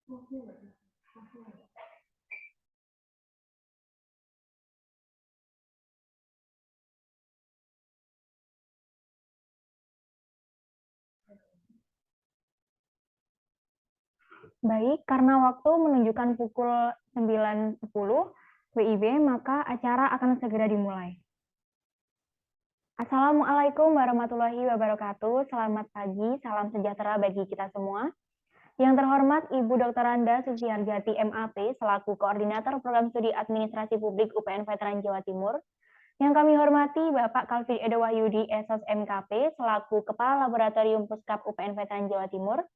Baik, karena waktu menunjukkan pukul 9.10 WIB, maka acara akan segera dimulai. Assalamualaikum warahmatullahi wabarakatuh. Selamat pagi, salam sejahtera bagi kita semua. Yang terhormat Ibu Dr. Anda Susiharjati MAP selaku Koordinator Program Studi Administrasi Publik UPN Veteran Jawa Timur. Yang kami hormati Bapak Calvin Edo Wahyudi SOS MKP selaku Kepala Laboratorium Puskap UPN Veteran Jawa Timur.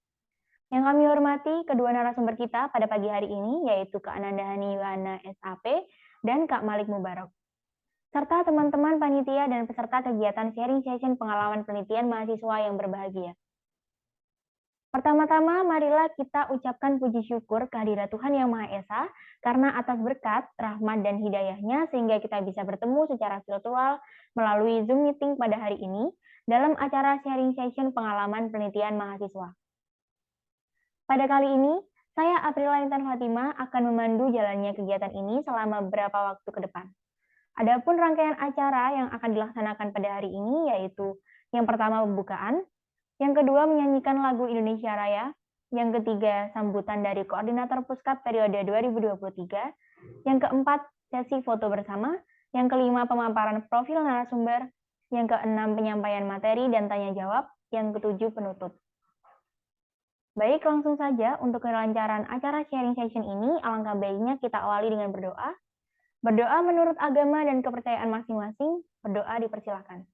Yang kami hormati kedua narasumber kita pada pagi hari ini, yaitu Kak Ananda Hani Yuhana SAP dan Kak Malik Mubarok, serta teman-teman panitia dan peserta kegiatan sharing session pengalaman penelitian mahasiswa yang berbahagia. Pertama-tama, marilah kita ucapkan puji syukur kehadirat Tuhan Yang Maha Esa, karena atas berkat, rahmat, dan hidayahnya sehingga kita bisa bertemu secara virtual melalui Zoom Meeting pada hari ini dalam acara sharing session pengalaman penelitian mahasiswa. Pada kali ini, saya Aprila Intan Fatima akan memandu jalannya kegiatan ini selama beberapa waktu ke depan. Adapun rangkaian acara yang akan dilaksanakan pada hari ini yaitu yang pertama pembukaan, yang kedua menyanyikan lagu Indonesia Raya, yang ketiga sambutan dari Koordinator Puskap periode 2023, yang keempat sesi foto bersama, yang kelima pemaparan profil narasumber, yang keenam penyampaian materi dan tanya jawab, yang ketujuh penutup. Baik, langsung saja untuk kelancaran acara sharing session ini, alangkah baiknya kita awali dengan berdoa. Berdoa menurut agama dan kepercayaan masing-masing, berdoa dipersilakan.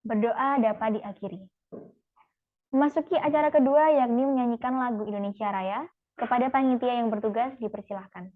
Berdoa dapat diakhiri. Memasuki acara kedua, yakni menyanyikan lagu Indonesia Raya, kepada panitia yang bertugas dipersilakan.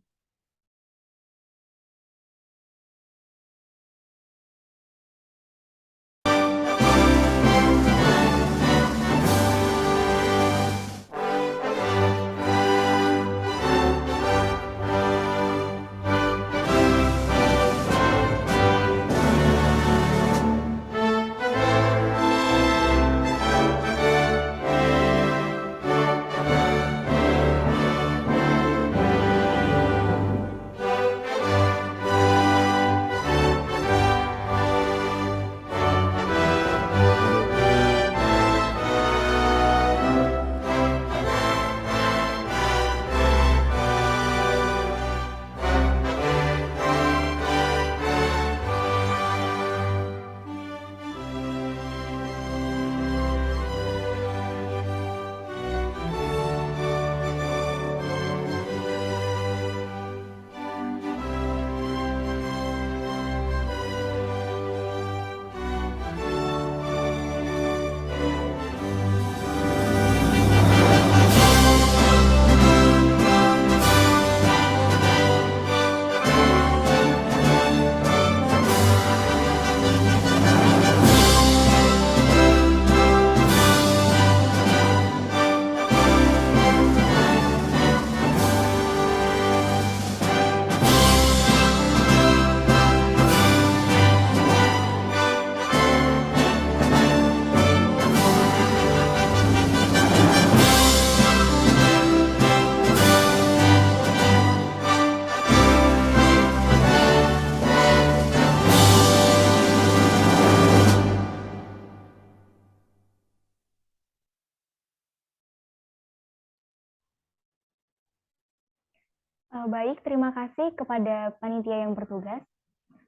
Baik, terima kasih kepada panitia yang bertugas.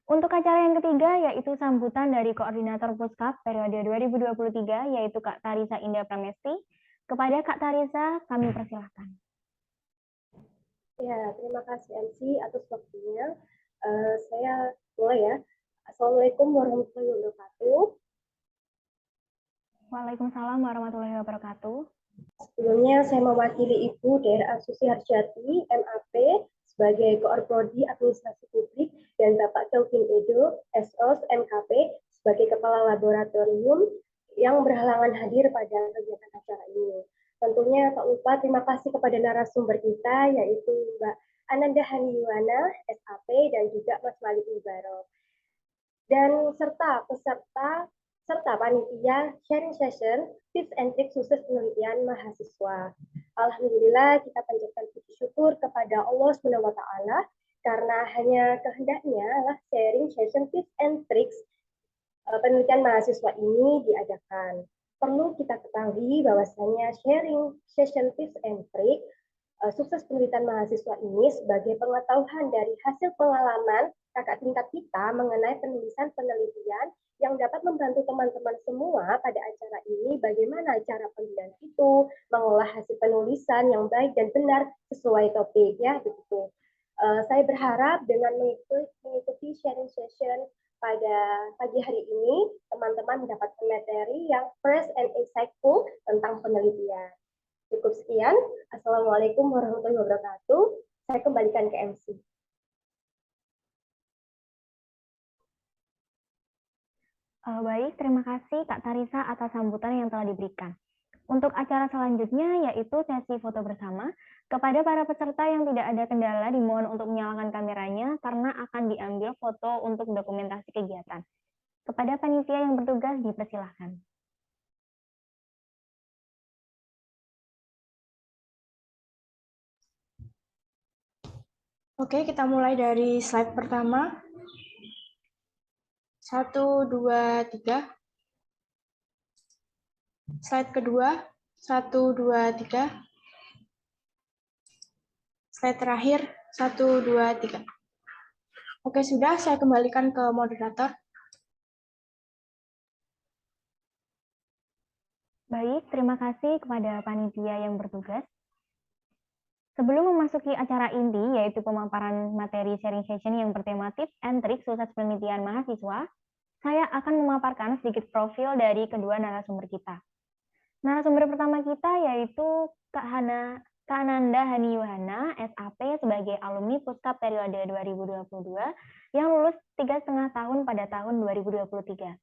Untuk acara yang ketiga, yaitu sambutan dari Koordinator Puskap periode 2023, yaitu Kak Tarisa Indah Pramesti. Kepada Kak Tarisa, kami persilahkan. Ya, terima kasih MC atas waktunya. Saya mulai ya. Assalamualaikum warahmatullahi wabarakatuh. Waalaikumsalam warahmatullahi wabarakatuh. Sebelumnya saya mewakili Ibu Daerah Susiharjati MAP sebagai Koorprodi Administrasi Publik dan Bapak Calvin Edo SOS MKP sebagai Kepala Laboratorium yang berhalangan hadir pada kegiatan acara ini. Tentunya tak lupa terima kasih kepada narasumber kita yaitu Mbak Ananda Hani Yuhana SAP dan juga Mas Malik Mubarok. Dan serta peserta serta panitia sharing session tips and tricks sukses penelitian mahasiswa. Alhamdulillah kita panjatkan puji syukur kepada Allah SWT karena hanya kehendaknya lah sharing session tips and tricks penelitian mahasiswa ini diadakan. Perlu kita ketahui bahwasanya sharing session tips and tricks sukses penelitian mahasiswa ini sebagai pengetahuan dari hasil pengalaman kakak tingkat kita mengenai penulisan penelitian yang dapat membantu teman-teman semua pada acara ini bagaimana cara penelitian itu mengolah hasil penulisan yang baik dan benar sesuai topik ya begitu. Saya berharap dengan mengikuti sharing session pada pagi hari ini teman-teman mendapatkan materi yang fresh and insightful tentang penelitian. Cukup sekian. Assalamualaikum warahmatullahi wabarakatuh. Saya kembalikan ke MC. Baik, terima kasih Kak Tarisa atas sambutan yang telah diberikan. Untuk acara selanjutnya yaitu sesi foto bersama. Kepada para peserta yang tidak ada kendala dimohon untuk menyalakan kameranya karena akan diambil foto untuk dokumentasi kegiatan. Kepada panitia yang bertugas dipersilahkan. Oke, kita mulai dari slide pertama. 1, 2, 3. Slide kedua, 1, 2, 3. Slide terakhir, 1, 2, 3. Oke, sudah. Saya kembalikan ke moderator. Baik, terima kasih kepada panitia yang bertugas. Sebelum memasuki acara inti, yaitu pemaparan materi sharing session yang bertema tips and tricks sukses penelitian mahasiswa, saya akan memaparkan sedikit profil dari kedua narasumber kita. Narasumber pertama kita yaitu Kak Ananda Hani Yohana, SAP sebagai alumni Puskap periode 2022 yang lulus 3,5 tahun pada tahun 2023.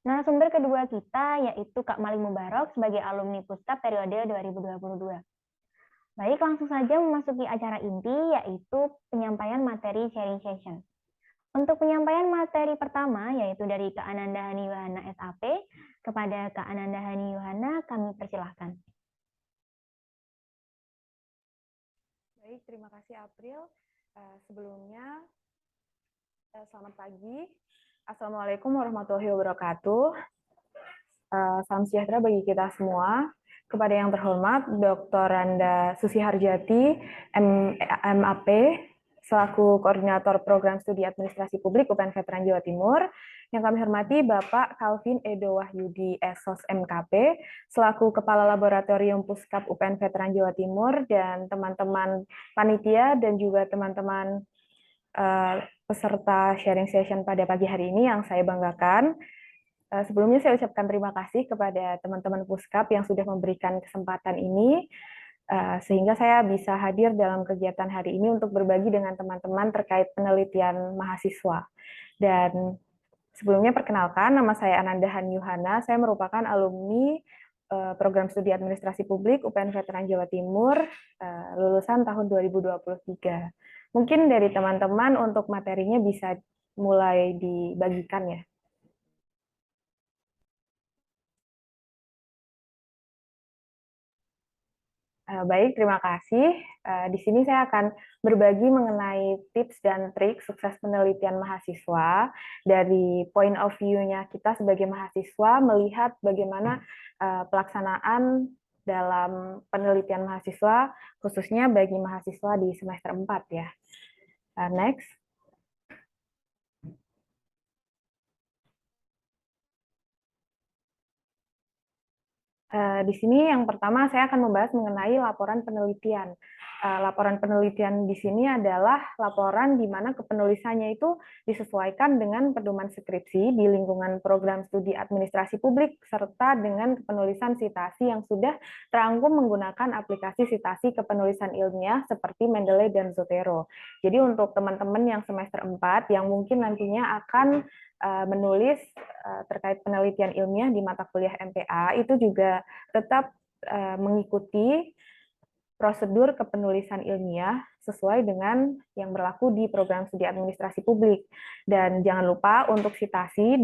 Narasumber kedua kita yaitu Kak Malik Mubarok sebagai alumni Puskap periode 2022. Baik, langsung saja memasuki acara inti yaitu penyampaian materi sharing session. Untuk penyampaian materi pertama yaitu dari Kak Ananda Hani Yohana SAP, kepada Kak Ananda Hani Yohana kami persilahkan. Baik, terima kasih April. Sebelumnya, selamat pagi. Assalamualaikum warahmatullahi wabarakatuh. Salam sejahtera bagi kita semua. Kepada yang terhormat, Dr. Randa Susi Harjati, MAP, selaku Koordinator Program Studi Administrasi Publik UPN Veteran Jawa Timur. Yang kami hormati Bapak Calvin Edo Wahyudi, SOS MKP, selaku Kepala Laboratorium Puskap UPN Veteran Jawa Timur, dan teman-teman panitia dan juga teman-teman peserta sharing session pada pagi hari ini yang saya banggakan. Sebelumnya saya ucapkan terima kasih kepada teman-teman Puskap yang sudah memberikan kesempatan ini, sehingga saya bisa hadir dalam kegiatan hari ini untuk berbagi dengan teman-teman terkait penelitian mahasiswa. Dan sebelumnya perkenalkan, nama saya Ananda Han Yohana, saya merupakan alumni Program Studi Administrasi Publik UPN Veteran Jawa Timur, lulusan tahun 2023. Mungkin dari teman-teman untuk materinya bisa mulai dibagikan ya. Baik, terima kasih. Di sini saya akan berbagi mengenai tips dan trik sukses penelitian mahasiswa dari point of view-nya kita sebagai mahasiswa melihat bagaimana pelaksanaan dalam penelitian mahasiswa, khususnya bagi mahasiswa di semester 4 ya. Next. Di sini yang pertama saya akan membahas mengenai laporan penelitian. Laporan penelitian di sini adalah laporan di mana kepenulisannya itu disesuaikan dengan pedoman skripsi di lingkungan program studi administrasi publik serta dengan kepenulisan sitasi yang sudah terangkum menggunakan aplikasi sitasi kepenulisan ilmiah seperti Mendeley dan Zotero. Jadi untuk teman-teman yang semester 4 yang mungkin nantinya akan menulis terkait penelitian ilmiah di mata kuliah MPA itu juga tetap mengikuti prosedur kepenulisan ilmiah sesuai dengan yang berlaku di program studi administrasi publik. Dan jangan lupa untuk sitasi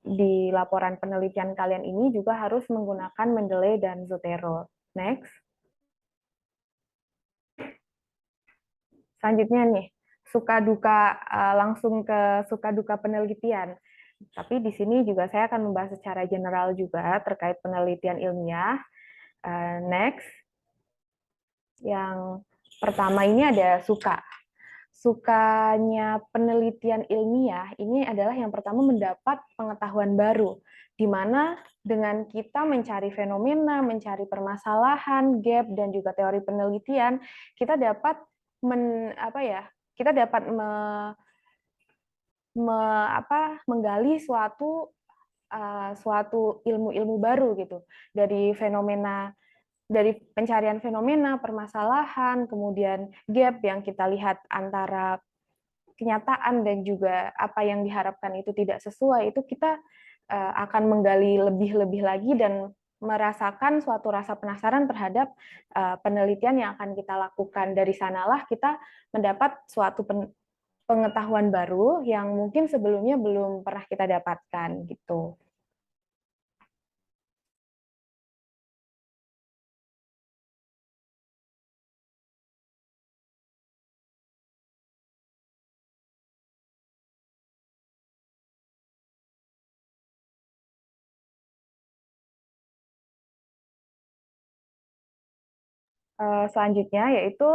di laporan penelitian kalian ini juga harus menggunakan Mendeley dan Zotero. Next. Selanjutnya nih, suka duka, langsung ke suka duka penelitian. Tapi di sini juga saya akan membahas secara general juga terkait penelitian ilmiah. Next. Yang pertama ini ada suka. Sukanya penelitian ilmiah ini adalah yang pertama mendapat pengetahuan baru, di mana dengan kita mencari fenomena, mencari permasalahan, gap, dan juga teori penelitian, kita dapat menggali suatu ilmu-ilmu baru gitu dari fenomena, dari pencarian fenomena, permasalahan, kemudian gap yang kita lihat antara kenyataan dan juga apa yang diharapkan itu tidak sesuai, itu kita akan menggali lebih-lebih lagi dan merasakan suatu rasa penasaran terhadap penelitian yang akan kita lakukan. Dari sanalah kita mendapat suatu pengetahuan baru yang mungkin sebelumnya belum pernah kita dapatkan gitu. Selanjutnya yaitu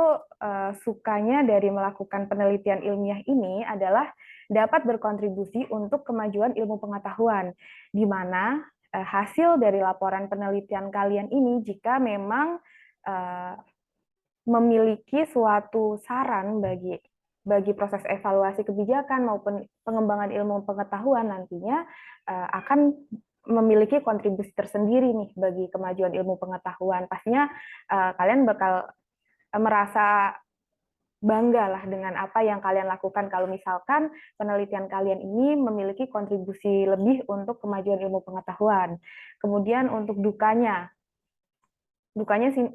sukanya dari melakukan penelitian ilmiah ini adalah dapat berkontribusi untuk kemajuan ilmu pengetahuan, di mana hasil dari laporan penelitian kalian ini jika memang memiliki suatu saran bagi proses evaluasi kebijakan maupun pengembangan ilmu pengetahuan nantinya akan memiliki kontribusi tersendiri nih bagi kemajuan ilmu pengetahuan. Pastinya kalian bakal merasa bangga lah dengan apa yang kalian lakukan kalau misalkan penelitian kalian ini memiliki kontribusi lebih untuk kemajuan ilmu pengetahuan. Kemudian untuk dukanya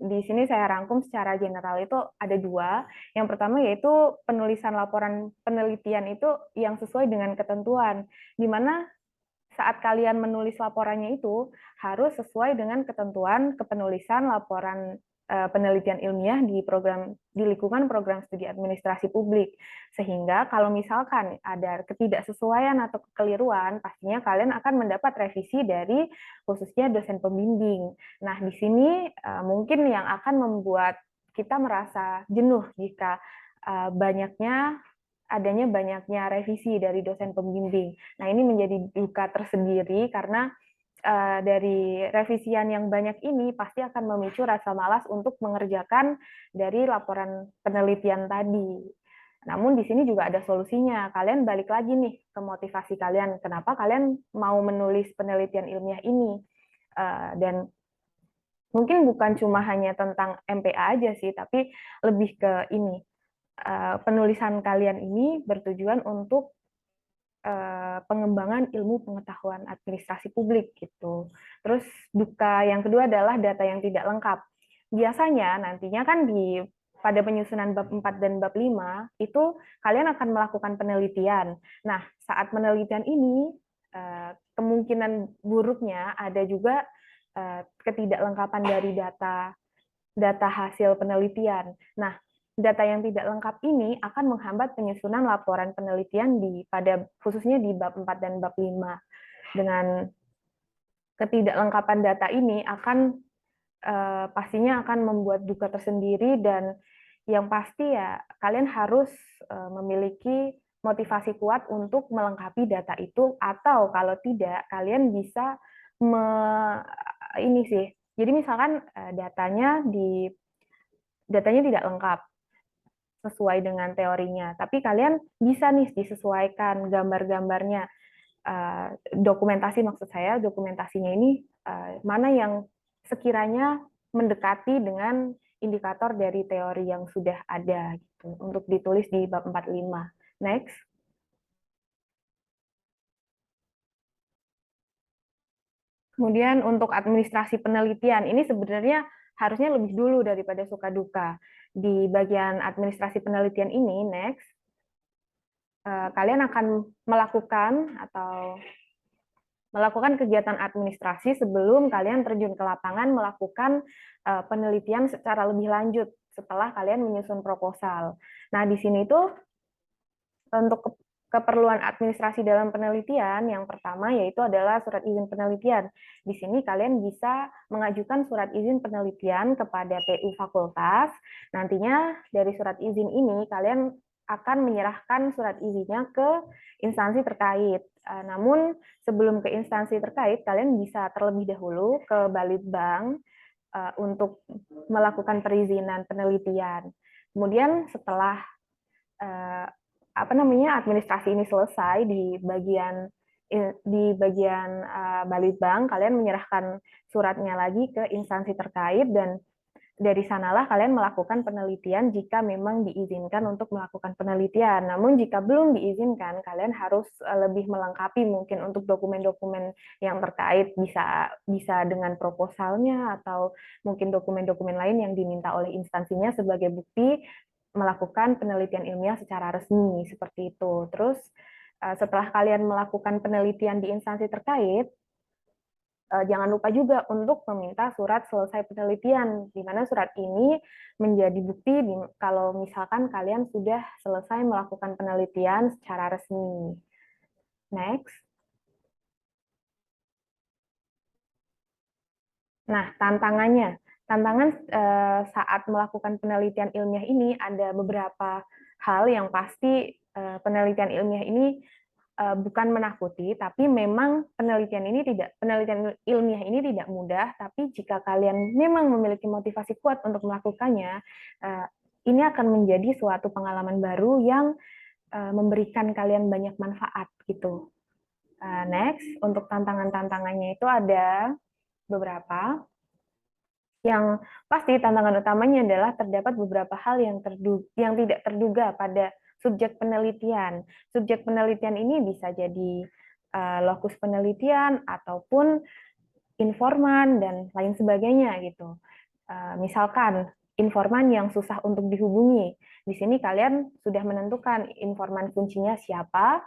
di sini saya rangkum secara general itu ada dua. Yang pertama yaitu penulisan laporan penelitian itu yang sesuai dengan ketentuan, di mana saat kalian menulis laporannya itu harus sesuai dengan ketentuan kepenulisan laporan penelitian ilmiah di lingkungan program studi administrasi publik. Sehingga kalau misalkan ada ketidaksesuaian atau kekeliruan, pastinya kalian akan mendapat revisi dari khususnya dosen pembimbing. Nah, di sini mungkin yang akan membuat kita merasa jenuh jika adanya banyaknya revisi dari dosen pembimbing. Nah, ini menjadi duka tersendiri karena dari revisian yang banyak ini pasti akan memicu rasa malas untuk mengerjakan dari laporan penelitian tadi. Namun di sini juga ada solusinya. Kalian balik lagi nih ke motivasi kalian. Kenapa kalian mau menulis penelitian ilmiah ini? Dan mungkin bukan cuma hanya tentang MPA aja sih, tapi lebih ke ini. Penulisan kalian ini bertujuan untuk pengembangan ilmu pengetahuan administrasi publik gitu. Terus duka yang kedua adalah data yang tidak lengkap. Biasanya nantinya kan pada penyusunan bab 4 dan bab 5 itu kalian akan melakukan penelitian. Nah, saat penelitian ini kemungkinan buruknya ada juga ketidaklengkapan dari data hasil penelitian. Nah, data yang tidak lengkap ini akan menghambat penyusunan laporan penelitian khususnya di bab 4 dan bab 5. Dengan ketidaklengkapan data ini pastinya akan membuat duka tersendiri, dan yang pasti ya kalian harus memiliki motivasi kuat untuk melengkapi data itu, atau kalau tidak kalian bisa jadi misalkan datanya tidak lengkap sesuai dengan teorinya, tapi kalian bisa nih disesuaikan gambar-gambarnya, dokumentasinya ini mana yang sekiranya mendekati dengan indikator dari teori yang sudah ada gitu, untuk ditulis di bab 45. Next. Kemudian untuk administrasi penelitian, ini sebenarnya harusnya lebih dulu daripada suka duka. Di bagian administrasi penelitian ini, next, kalian akan melakukan atau melakukan kegiatan administrasi sebelum kalian terjun ke lapangan melakukan penelitian secara lebih lanjut setelah kalian menyusun proposal. Nah, di sini tuh untuk keperluan administrasi dalam penelitian, yang pertama yaitu adalah surat izin penelitian. Di sini kalian bisa mengajukan surat izin penelitian kepada PU Fakultas. Nantinya dari surat izin ini kalian akan menyerahkan surat izinnya ke instansi terkait. Namun sebelum ke instansi terkait, kalian bisa terlebih dahulu ke Balitbank untuk melakukan perizinan penelitian. Kemudian setelah administrasi ini selesai di bagian Balitbank, kalian menyerahkan suratnya lagi ke instansi terkait dan dari sanalah kalian melakukan penelitian jika memang diizinkan untuk melakukan penelitian. Namun jika belum diizinkan, kalian harus lebih melengkapi mungkin untuk dokumen-dokumen yang terkait, bisa dengan proposalnya atau mungkin dokumen-dokumen lain yang diminta oleh instansinya sebagai bukti melakukan penelitian ilmiah secara resmi, seperti itu. Terus setelah kalian melakukan penelitian di instansi terkait, jangan lupa juga untuk meminta surat selesai penelitian, di mana surat ini menjadi bukti kalau misalkan kalian sudah selesai melakukan penelitian secara resmi. Next. Nah, tantangannya. Tantangan saat melakukan penelitian ilmiah ini ada beberapa hal yang pasti penelitian ilmiah ini bukan menakuti, tapi memang penelitian ilmiah ini tidak mudah, tapi jika kalian memang memiliki motivasi kuat untuk melakukannya, ini akan menjadi suatu pengalaman baru yang memberikan kalian banyak manfaat gitu. Next, untuk tantangan-tantangannya itu ada beberapa. Yang pasti tantangan utamanya adalah terdapat beberapa hal yang tidak terduga pada subjek penelitian. Subjek penelitian ini bisa jadi lokus penelitian ataupun informan dan lain sebagainya gitu. Misalkan informan yang susah untuk dihubungi. Di sini kalian sudah menentukan informan kuncinya siapa.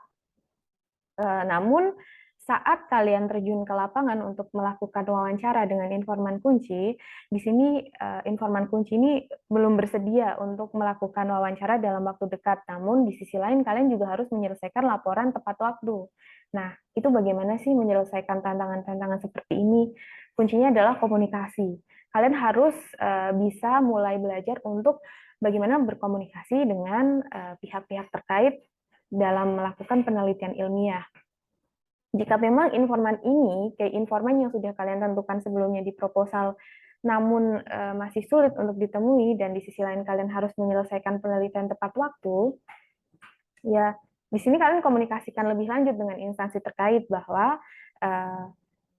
Namun saat kalian terjun ke lapangan untuk melakukan wawancara dengan informan kunci, di sini informan kunci ini belum bersedia untuk melakukan wawancara dalam waktu dekat. Namun di sisi lain kalian juga harus menyelesaikan laporan tepat waktu. Nah, itu bagaimana sih menyelesaikan tantangan-tantangan seperti ini? Kuncinya adalah komunikasi. Kalian harus bisa mulai belajar untuk bagaimana berkomunikasi dengan pihak-pihak terkait dalam melakukan penelitian ilmiah. Jika memang informan ini, kayak informan yang sudah kalian tentukan sebelumnya di proposal, namun masih sulit untuk ditemui, dan di sisi lain kalian harus menyelesaikan penelitian tepat waktu, ya di sini kalian komunikasikan lebih lanjut dengan instansi terkait bahwa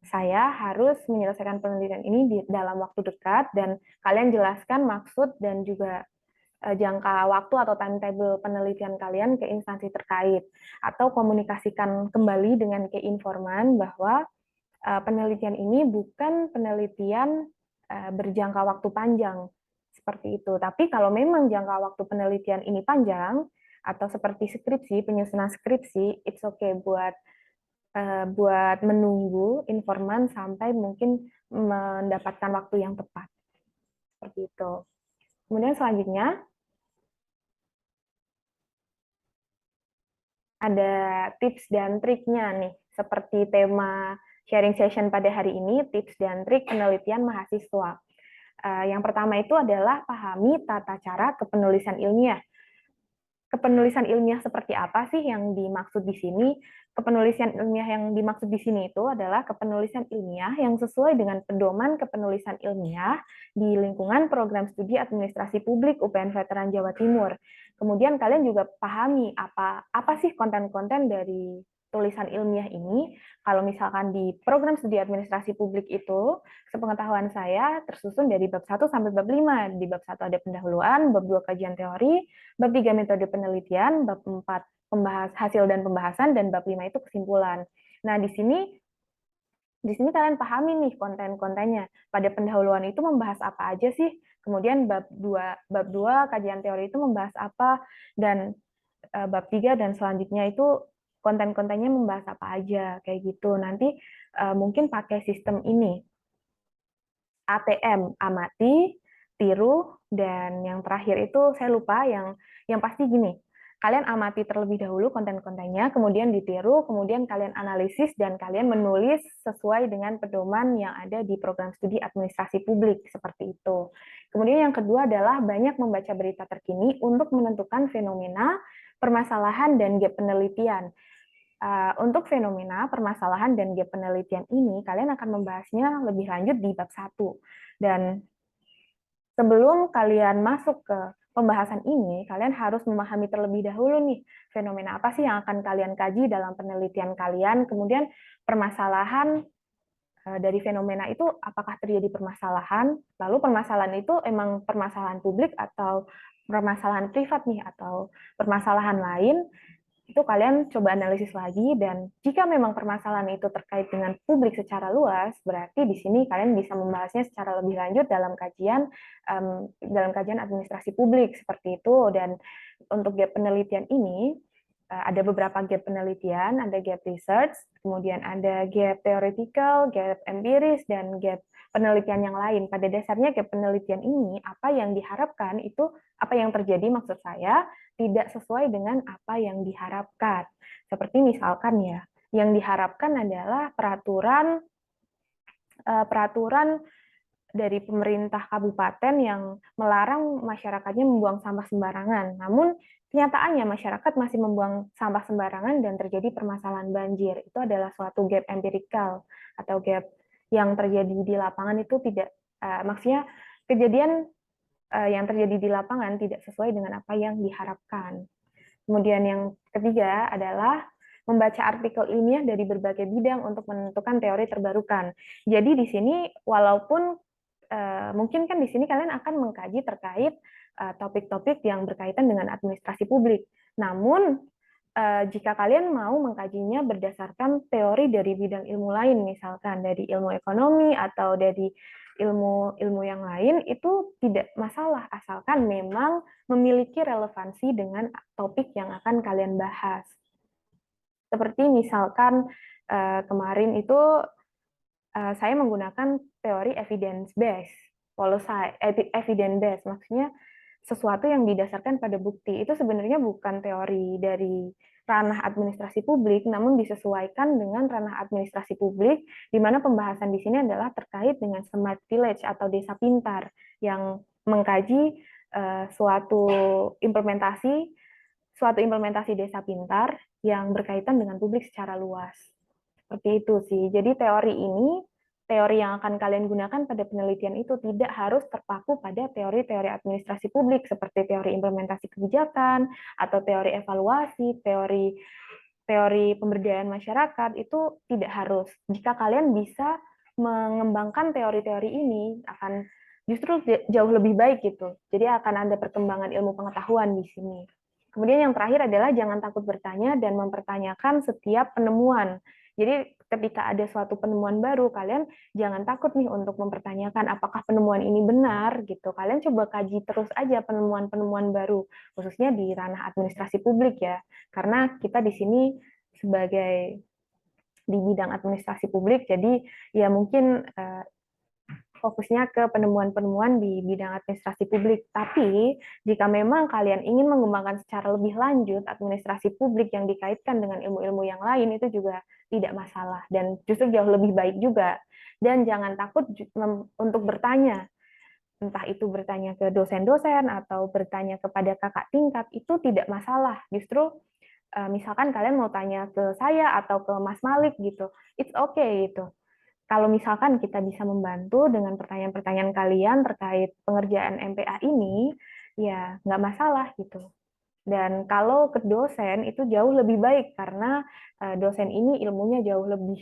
saya harus menyelesaikan penelitian ini dalam waktu dekat, dan kalian jelaskan maksud dan juga jangka waktu atau timetable penelitian kalian ke instansi terkait, atau komunikasikan kembali dengan ke informan bahwa penelitian ini bukan penelitian berjangka waktu panjang seperti itu. Tapi kalau memang jangka waktu penelitian ini panjang atau seperti skripsi, penyusunan skripsi, it's okay buat menunggu informan sampai mungkin mendapatkan waktu yang tepat. Seperti itu. Kemudian selanjutnya ada tips dan triknya nih, seperti tema sharing session pada hari ini, tips dan trik penelitian mahasiswa. Yang pertama itu adalah pahami tata cara kepenulisan ilmiah. Kepenulisan ilmiah seperti apa sih yang dimaksud di sini? Kepenulisan ilmiah yang dimaksud di sini itu adalah kepenulisan ilmiah yang sesuai dengan pedoman kepenulisan ilmiah di lingkungan program studi administrasi publik UPN Veteran Jawa Timur. Kemudian kalian juga pahami apa sih konten-konten dari tulisan ilmiah ini. Kalau misalkan di program studi administrasi publik itu, sepengetahuan saya tersusun dari bab 1 sampai bab 5. Di bab 1 ada pendahuluan, bab 2 kajian teori, bab 3 metode penelitian, bab 4 hasil dan pembahasan, dan bab 5 itu kesimpulan. Nah, di sini kalian pahami nih konten-kontennya. Pada pendahuluan itu membahas apa aja sih? Kemudian bab 2 kajian teori itu membahas apa, dan bab 3 dan selanjutnya itu konten-kontennya membahas apa aja, kayak gitu. Nanti mungkin pakai sistem ini, ATM, amati, tiru, dan yang terakhir itu saya lupa, yang pasti gini, kalian amati terlebih dahulu konten-kontennya, kemudian ditiru, kemudian kalian analisis, dan kalian menulis sesuai dengan pedoman yang ada di program studi administrasi publik, seperti itu. Kemudian yang kedua adalah banyak membaca berita terkini untuk menentukan fenomena, permasalahan, dan gap penelitian. Untuk fenomena, permasalahan, dan gap penelitian ini, kalian akan membahasnya lebih lanjut di bab 1. Dan sebelum kalian masuk ke pembahasan ini, kalian harus memahami terlebih dahulu nih, fenomena apa sih yang akan kalian kaji dalam penelitian kalian, kemudian permasalahan dari fenomena itu apakah terjadi permasalahan, lalu permasalahan itu emang permasalahan publik atau permasalahan privat nih, atau permasalahan lain, itu kalian coba analisis lagi, dan jika memang permasalahan itu terkait dengan publik secara luas, berarti di sini kalian bisa membahasnya secara lebih lanjut dalam kajian administrasi publik seperti itu. Dan untuk gap penelitian ini ada beberapa gap penelitian, ada gap research, kemudian ada gap theoretical, gap empiris, dan gap penelitian yang lain. Pada dasarnya gap penelitian ini apa yang diharapkan itu, apa yang terjadi maksud saya, tidak sesuai dengan apa yang diharapkan. Seperti misalkan ya, yang diharapkan adalah peraturan dari pemerintah kabupaten yang melarang masyarakatnya membuang sampah sembarangan. Namun kenyataannya masyarakat masih membuang sampah sembarangan dan terjadi permasalahan banjir. Itu adalah suatu gap empirikal atau gap yang terjadi di lapangan itu tidak, maksudnya kejadian yang terjadi di lapangan tidak sesuai dengan apa yang diharapkan. Kemudian yang ketiga adalah membaca artikel ilmiah dari berbagai bidang untuk menentukan teori terbarukan. Jadi di sini walaupun mungkin kan di sini kalian akan mengkaji terkait topik-topik yang berkaitan dengan administrasi publik. Namun jika kalian mau mengkajinya berdasarkan teori dari bidang ilmu lain, misalkan dari ilmu ekonomi atau dari ilmu yang lain, itu tidak masalah asalkan memang memiliki relevansi dengan topik yang akan kalian bahas. Seperti misalkan kemarin itu saya menggunakan teori evidence based, evidence based, maksudnya sesuatu yang didasarkan pada bukti. Itu sebenarnya bukan teori dari ranah administrasi publik, namun disesuaikan dengan ranah administrasi publik, di mana pembahasan di sini adalah terkait dengan smart village atau desa pintar, yang mengkaji suatu implementasi desa pintar yang berkaitan dengan publik secara luas. Seperti itu sih. Jadi teori yang akan kalian gunakan pada penelitian itu tidak harus terpaku pada teori-teori administrasi publik seperti teori implementasi kebijakan atau teori evaluasi, teori pemberdayaan masyarakat, itu tidak harus. Jika kalian bisa mengembangkan teori-teori ini akan justru jauh lebih baik gitu. Jadi akan ada perkembangan ilmu pengetahuan di sini. Kemudian yang terakhir adalah jangan takut bertanya dan mempertanyakan setiap penemuan. Jadi ketika ada suatu penemuan baru, kalian jangan takut nih untuk mempertanyakan apakah penemuan ini benar gitu. Kalian coba kaji terus aja penemuan-penemuan baru, khususnya di ranah administrasi publik ya. Karena kita di sini sebagai di bidang administrasi publik, jadi ya mungkin fokusnya ke penemuan-penemuan di bidang administrasi publik. Tapi, jika memang kalian ingin mengembangkan secara lebih lanjut administrasi publik yang dikaitkan dengan ilmu-ilmu yang lain, itu juga tidak masalah, dan justru jauh lebih baik juga. Dan jangan takut untuk bertanya, entah itu bertanya ke dosen-dosen atau bertanya kepada kakak tingkat, itu tidak masalah. Justru, misalkan kalian mau tanya ke saya atau ke Mas Malik gitu, it's okay gitu. Kalau misalkan kita bisa membantu dengan pertanyaan-pertanyaan kalian terkait pengerjaan MPA ini, ya nggak masalah gitu. Dan kalau ke dosen itu jauh lebih baik karena dosen ini ilmunya jauh lebih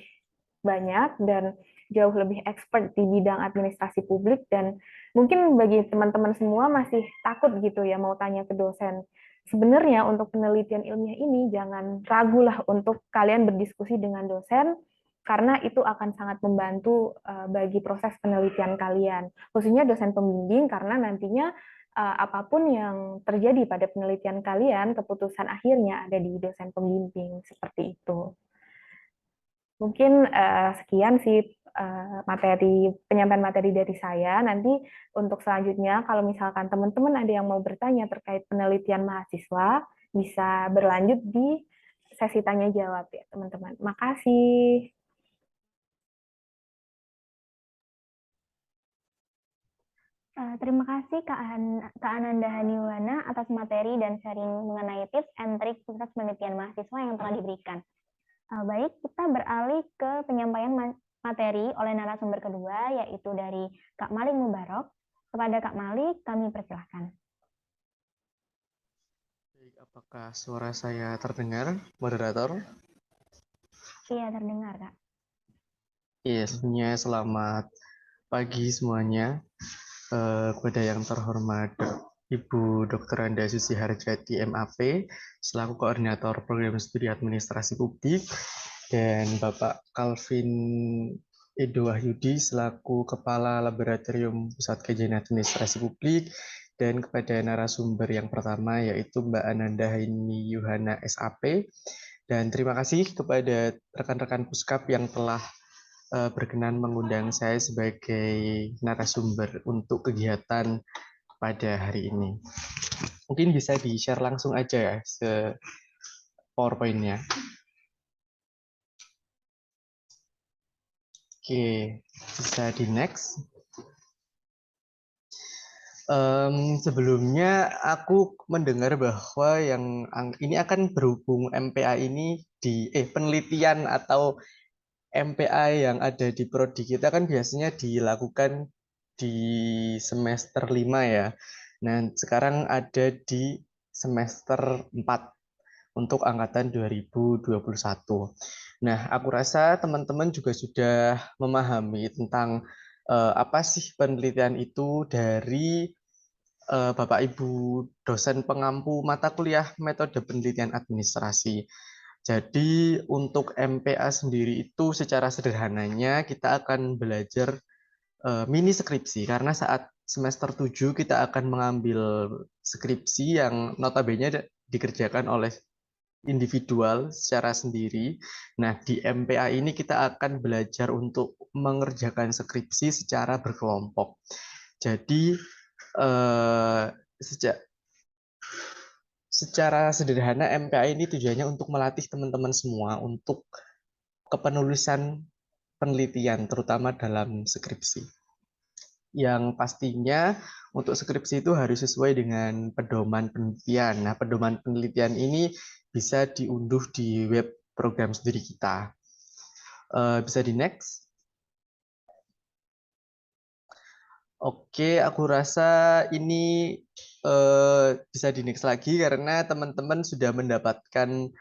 banyak dan jauh lebih expert di bidang administrasi publik, dan mungkin bagi teman-teman semua masih takut gitu ya mau tanya ke dosen. Sebenarnya untuk penelitian ilmiah ini jangan ragulah untuk kalian berdiskusi dengan dosen, karena itu akan sangat membantu bagi proses penelitian kalian, khususnya dosen pembimbing, karena nantinya apapun yang terjadi pada penelitian kalian, keputusan akhirnya ada di dosen pembimbing, seperti itu. Mungkin sekian sih penyampaian materi dari saya. Nanti untuk selanjutnya, kalau misalkan teman-teman ada yang mau bertanya terkait penelitian mahasiswa, bisa berlanjut di sesi tanya jawab ya teman-teman. Makasih. Terima kasih Kak Ananda Haniwana atas materi dan sharing mengenai tips and trik sukses penelitian mahasiswa yang telah diberikan. Baik, kita beralih ke penyampaian materi oleh narasumber kedua, yaitu dari Kak Malik Mubarok. Kepada Kak Malik, kami persilahkan. Baik, apakah suara saya terdengar, moderator? Iya, terdengar, Kak. Iya, sebelumnya selamat pagi semuanya. Kepada yang terhormat Ibu Dr. Anda Susi Harjati, MAP, selaku Koordinator Program Studi Administrasi Publik, dan Bapak Calvin Edo Wahyudi, selaku Kepala Laboratorium Pusat Kajian Administrasi Publik, dan kepada narasumber yang pertama, yaitu Mbak Ananda Haini Yuhana, SAP, dan terima kasih kepada rekan-rekan Puskap yang telah berkenan mengundang saya sebagai narasumber untuk kegiatan pada hari ini. Mungkin bisa di-share langsung aja ya PowerPoint-nya. Oke, bisa di next. Sebelumnya aku mendengar bahwa yang ini akan berhubung MPA ini di penelitian atau MPA yang ada di prodi kita kan biasanya dilakukan di semester 5 ya. Nah, sekarang ada di semester 4 untuk angkatan 2021. Nah, aku rasa teman-teman juga sudah memahami tentang apa sih penelitian itu dari Bapak Ibu dosen pengampu mata kuliah metode penelitian administrasi. Jadi untuk MPA sendiri itu secara sederhananya kita akan belajar mini skripsi karena saat semester 7 kita akan mengambil skripsi yang notabene dikerjakan oleh individual secara sendiri. Nah, di MPA ini kita akan belajar untuk mengerjakan skripsi secara berkelompok. Jadi secara sederhana MPA ini tujuannya untuk melatih teman-teman semua untuk kepenulisan penelitian, terutama dalam skripsi. Yang pastinya untuk skripsi itu harus sesuai dengan pedoman penelitian. Nah, pedoman penelitian ini bisa diunduh di web program studi kita. Bisa di next. Oke, aku rasa ini bisa di next lagi karena teman-teman sudah mendapatkan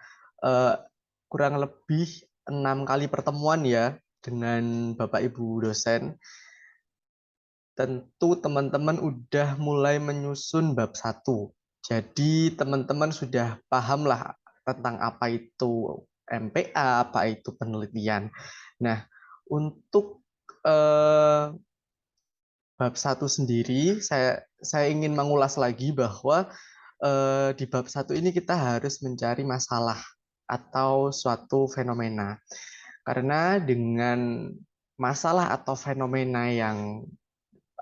kurang lebih 6 kali pertemuan ya dengan Bapak Ibu dosen. Tentu teman-teman udah mulai menyusun bab 1. Jadi teman-teman sudah paham lah tentang apa itu MPA, apa itu penelitian. Nah, untuk bab 1 sendiri, saya ingin mengulas lagi bahwa di bab 1 ini kita harus mencari masalah atau suatu fenomena. Karena dengan masalah atau fenomena yang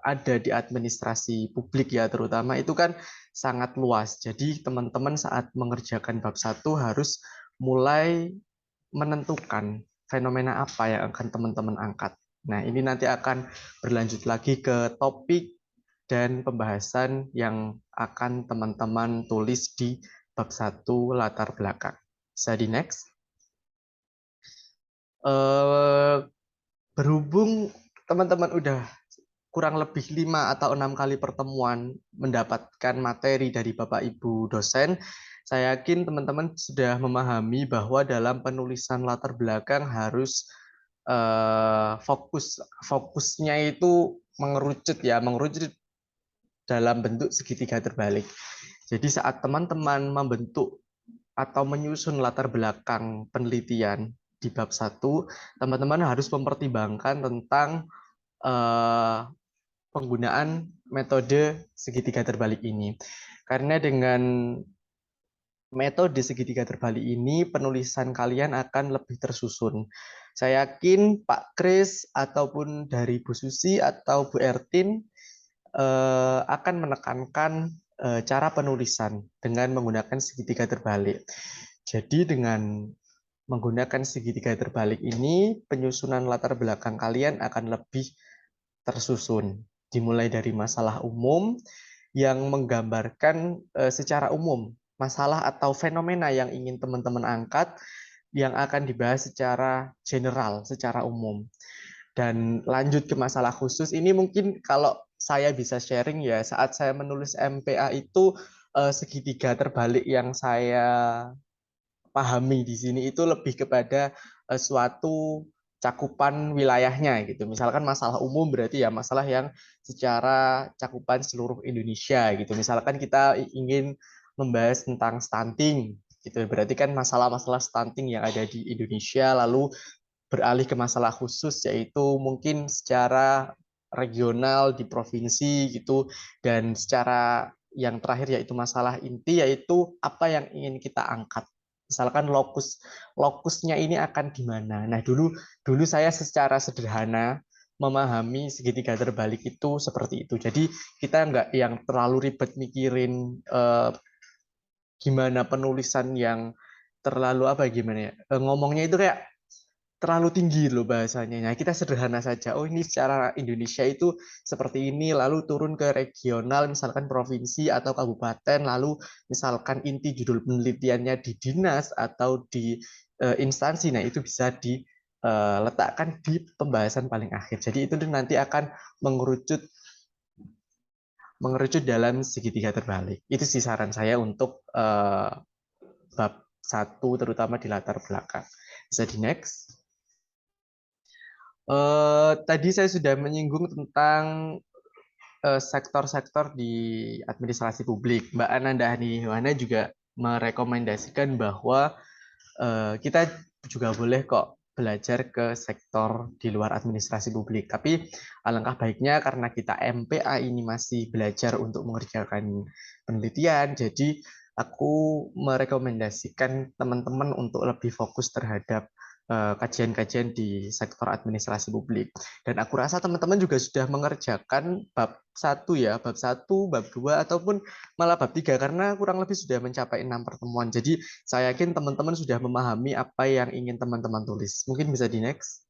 ada di administrasi publik ya terutama itu kan sangat luas. Jadi teman-teman saat mengerjakan bab 1 harus mulai menentukan fenomena apa yang akan teman-teman angkat. Nah, ini nanti akan berlanjut lagi ke topik dan pembahasan yang akan teman-teman tulis di bab 1 latar belakang. Bisa di next. Berhubung teman-teman udah kurang lebih 5 atau 6 kali pertemuan mendapatkan materi dari Bapak Ibu dosen, saya yakin teman-teman sudah memahami bahwa dalam penulisan latar belakang harus fokusnya itu mengerucut dalam bentuk segitiga terbalik. Jadi saat teman-teman membentuk atau menyusun latar belakang penelitian di bab 1, teman-teman harus mempertimbangkan tentang penggunaan metode segitiga terbalik ini. Karena dengan metode segitiga terbalik ini penulisan kalian akan lebih tersusun. Saya yakin Pak Kris ataupun dari Bu Susi atau Bu Ertin akan menekankan cara penulisan dengan menggunakan segitiga terbalik. Jadi dengan menggunakan segitiga terbalik ini, penyusunan latar belakang kalian akan lebih tersusun. Dimulai dari masalah umum yang menggambarkan secara umum masalah atau fenomena yang ingin teman-teman angkat yang akan dibahas secara general, secara umum. Dan lanjut ke masalah khusus, ini mungkin kalau saya bisa sharing ya, saat saya menulis MPA itu segitiga terbalik yang saya pahami di sini itu lebih kepada suatu cakupan wilayahnya gitu. Misalkan masalah umum berarti ya masalah yang secara cakupan seluruh Indonesia gitu. Misalkan kita ingin membahas tentang stunting gitu. Berarti kan masalah-masalah stunting yang ada di Indonesia lalu beralih ke masalah khusus yaitu mungkin secara regional di provinsi gitu dan secara yang terakhir yaitu masalah inti yaitu apa yang ingin kita angkat. Misalkan lokusnya ini akan di mana. Nah, dulu saya secara sederhana memahami segitiga terbalik itu seperti itu. Jadi kita nggak yang terlalu ribet mikirin gimana penulisan yang terlalu apa gimana ya. Ngomongnya itu kayak terlalu tinggi loh bahasanya. Nah, kita sederhana saja. Oh, ini secara Indonesia itu seperti ini, lalu turun ke regional, misalkan provinsi atau kabupaten, lalu misalkan inti judul penelitiannya di dinas atau di instansi. Nah, itu bisa diletakkan di pembahasan paling akhir. Jadi itu nanti akan mengerucut dalam segitiga terbalik. Itu sih saran saya untuk bab 1 terutama di latar belakang. Bisa di next. Tadi saya sudah menyinggung tentang sektor-sektor di administrasi publik. Mbak Ananda Haniwana juga merekomendasikan bahwa kita juga boleh kok belajar ke sektor di luar administrasi publik. Tapi alangkah baiknya karena kita MPA ini masih belajar untuk mengerjakan penelitian, jadi aku merekomendasikan teman-teman untuk lebih fokus terhadap kajian-kajian di sektor administrasi publik. Dan aku rasa teman-teman juga sudah mengerjakan bab 1 ya, bab 1, bab 2, ataupun malah bab 3, karena kurang lebih sudah mencapai 6 pertemuan. Jadi saya yakin teman-teman sudah memahami apa yang ingin teman-teman tulis. Mungkin bisa di next.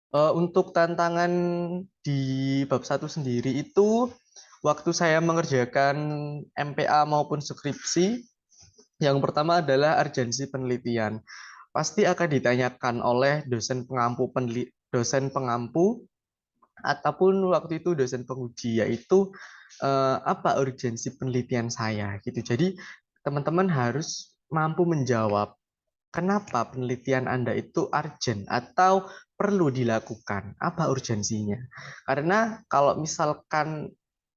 Untuk tantangan di bab 1 sendiri itu, waktu saya mengerjakan MPA maupun skripsi, yang pertama adalah urgensi penelitian. Pasti akan ditanyakan oleh dosen pengampu ataupun waktu itu dosen penguji, yaitu apa urgensi penelitian saya gitu. Jadi teman-teman harus mampu menjawab kenapa penelitian Anda itu urgent atau perlu dilakukan, apa urgensinya. Karena kalau misalkan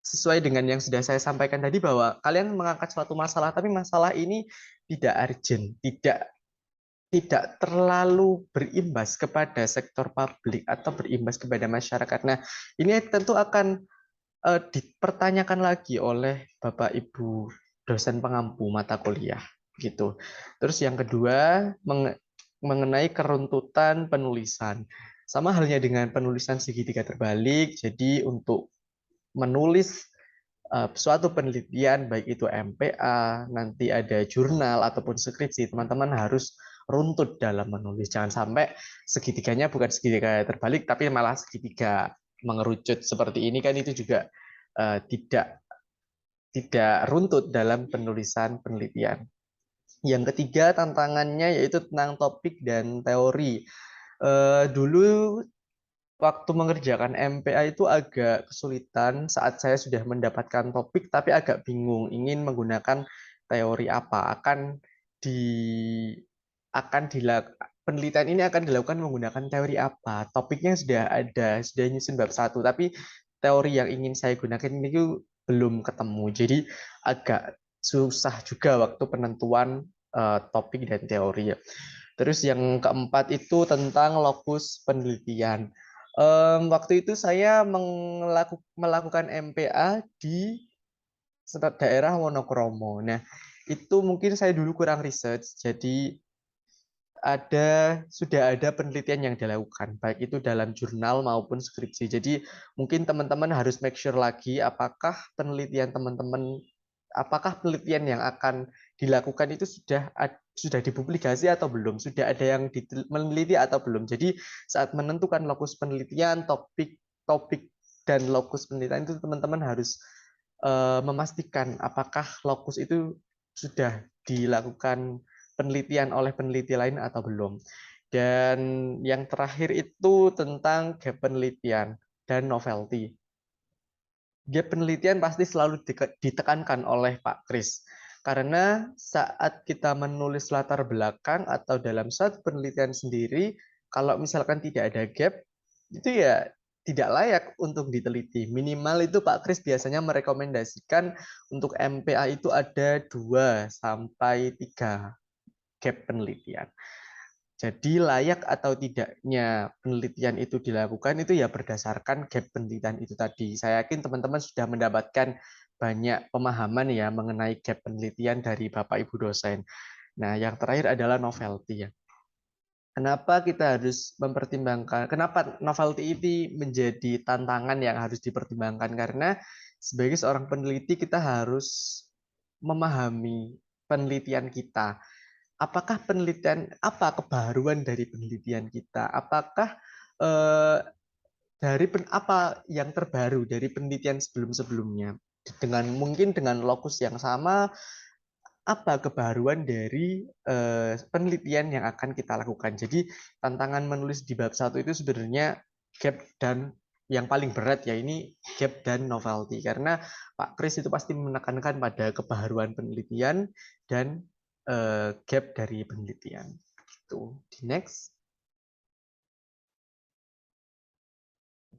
sesuai dengan yang sudah saya sampaikan tadi bahwa kalian mengangkat suatu masalah, tapi masalah ini tidak urgent, tidak terlalu berimbas kepada sektor publik atau berimbas kepada masyarakat. Nah, ini tentu akan dipertanyakan lagi oleh Bapak Ibu dosen pengampu mata kuliah gitu. Terus yang kedua mengenai keruntutan penulisan. Sama halnya dengan penulisan segitiga terbalik. Jadi untuk menulis suatu penelitian baik itu MPA, nanti ada jurnal ataupun skripsi, teman-teman harus runtut dalam menulis. Jangan sampai segitiganya bukan segitiga terbalik tapi malah segitiga mengerucut seperti ini, kan itu juga tidak runtut dalam penulisan penelitian. Yang ketiga tantangannya yaitu tentang topik dan teori. Dulu waktu mengerjakan MPA itu agak kesulitan saat saya sudah mendapatkan topik tapi agak bingung ingin menggunakan teori apa. Penelitian ini akan dilakukan menggunakan teori apa. Topiknya sudah ada, sudah nyusun bab 1, tapi teori yang ingin saya gunakan ini belum ketemu. Jadi agak susah juga waktu penentuan topik dan teori. Terus yang keempat itu tentang lokus penelitian. Waktu itu saya melakukan MPA di daerah Wonokromo. Nah, itu mungkin saya dulu kurang research, jadi sudah ada penelitian yang dilakukan, baik itu dalam jurnal maupun skripsi. Jadi mungkin teman-teman harus make sure lagi apakah penelitian yang akan dilakukan itu sudah dipublikasi atau belum, sudah ada yang meneliti atau belum. Jadi saat menentukan lokus penelitian, topik dan lokus penelitian itu teman-teman harus memastikan apakah lokus itu sudah dilakukan penelitian oleh peneliti lain atau belum. Dan yang terakhir itu tentang gap penelitian dan novelty. Gap penelitian pasti selalu ditekankan oleh Pak Kris. Karena saat kita menulis latar belakang atau dalam suatu penelitian sendiri, kalau misalkan tidak ada gap, itu ya tidak layak untuk diteliti. Minimal itu Pak Kris biasanya merekomendasikan untuk MPA itu ada 2 sampai 3 gap penelitian. Jadi layak atau tidaknya penelitian itu dilakukan itu ya berdasarkan gap penelitian itu tadi. Saya yakin teman-teman sudah mendapatkan banyak pemahaman ya mengenai gap penelitian dari Bapak Ibu dosen. Nah, yang terakhir adalah novelty ya. Kenapa kita harus mempertimbangkan, kenapa novelty ini menjadi tantangan yang harus dipertimbangkan? Karena sebagai seorang peneliti kita harus memahami penelitian kita. Apakah apa kebaruan dari penelitian kita? Apakah apa yang terbaru dari penelitian sebelum-sebelumnya? Mungkin dengan lokus yang sama, apa kebaruan dari penelitian yang akan kita lakukan? Jadi tantangan menulis di bab 1 itu sebenarnya gap dan yang paling berat ya ini gap dan novelty, karena Pak Kris itu pasti menekankan pada kebaruan penelitian dan gap dari penelitian. Itu di next.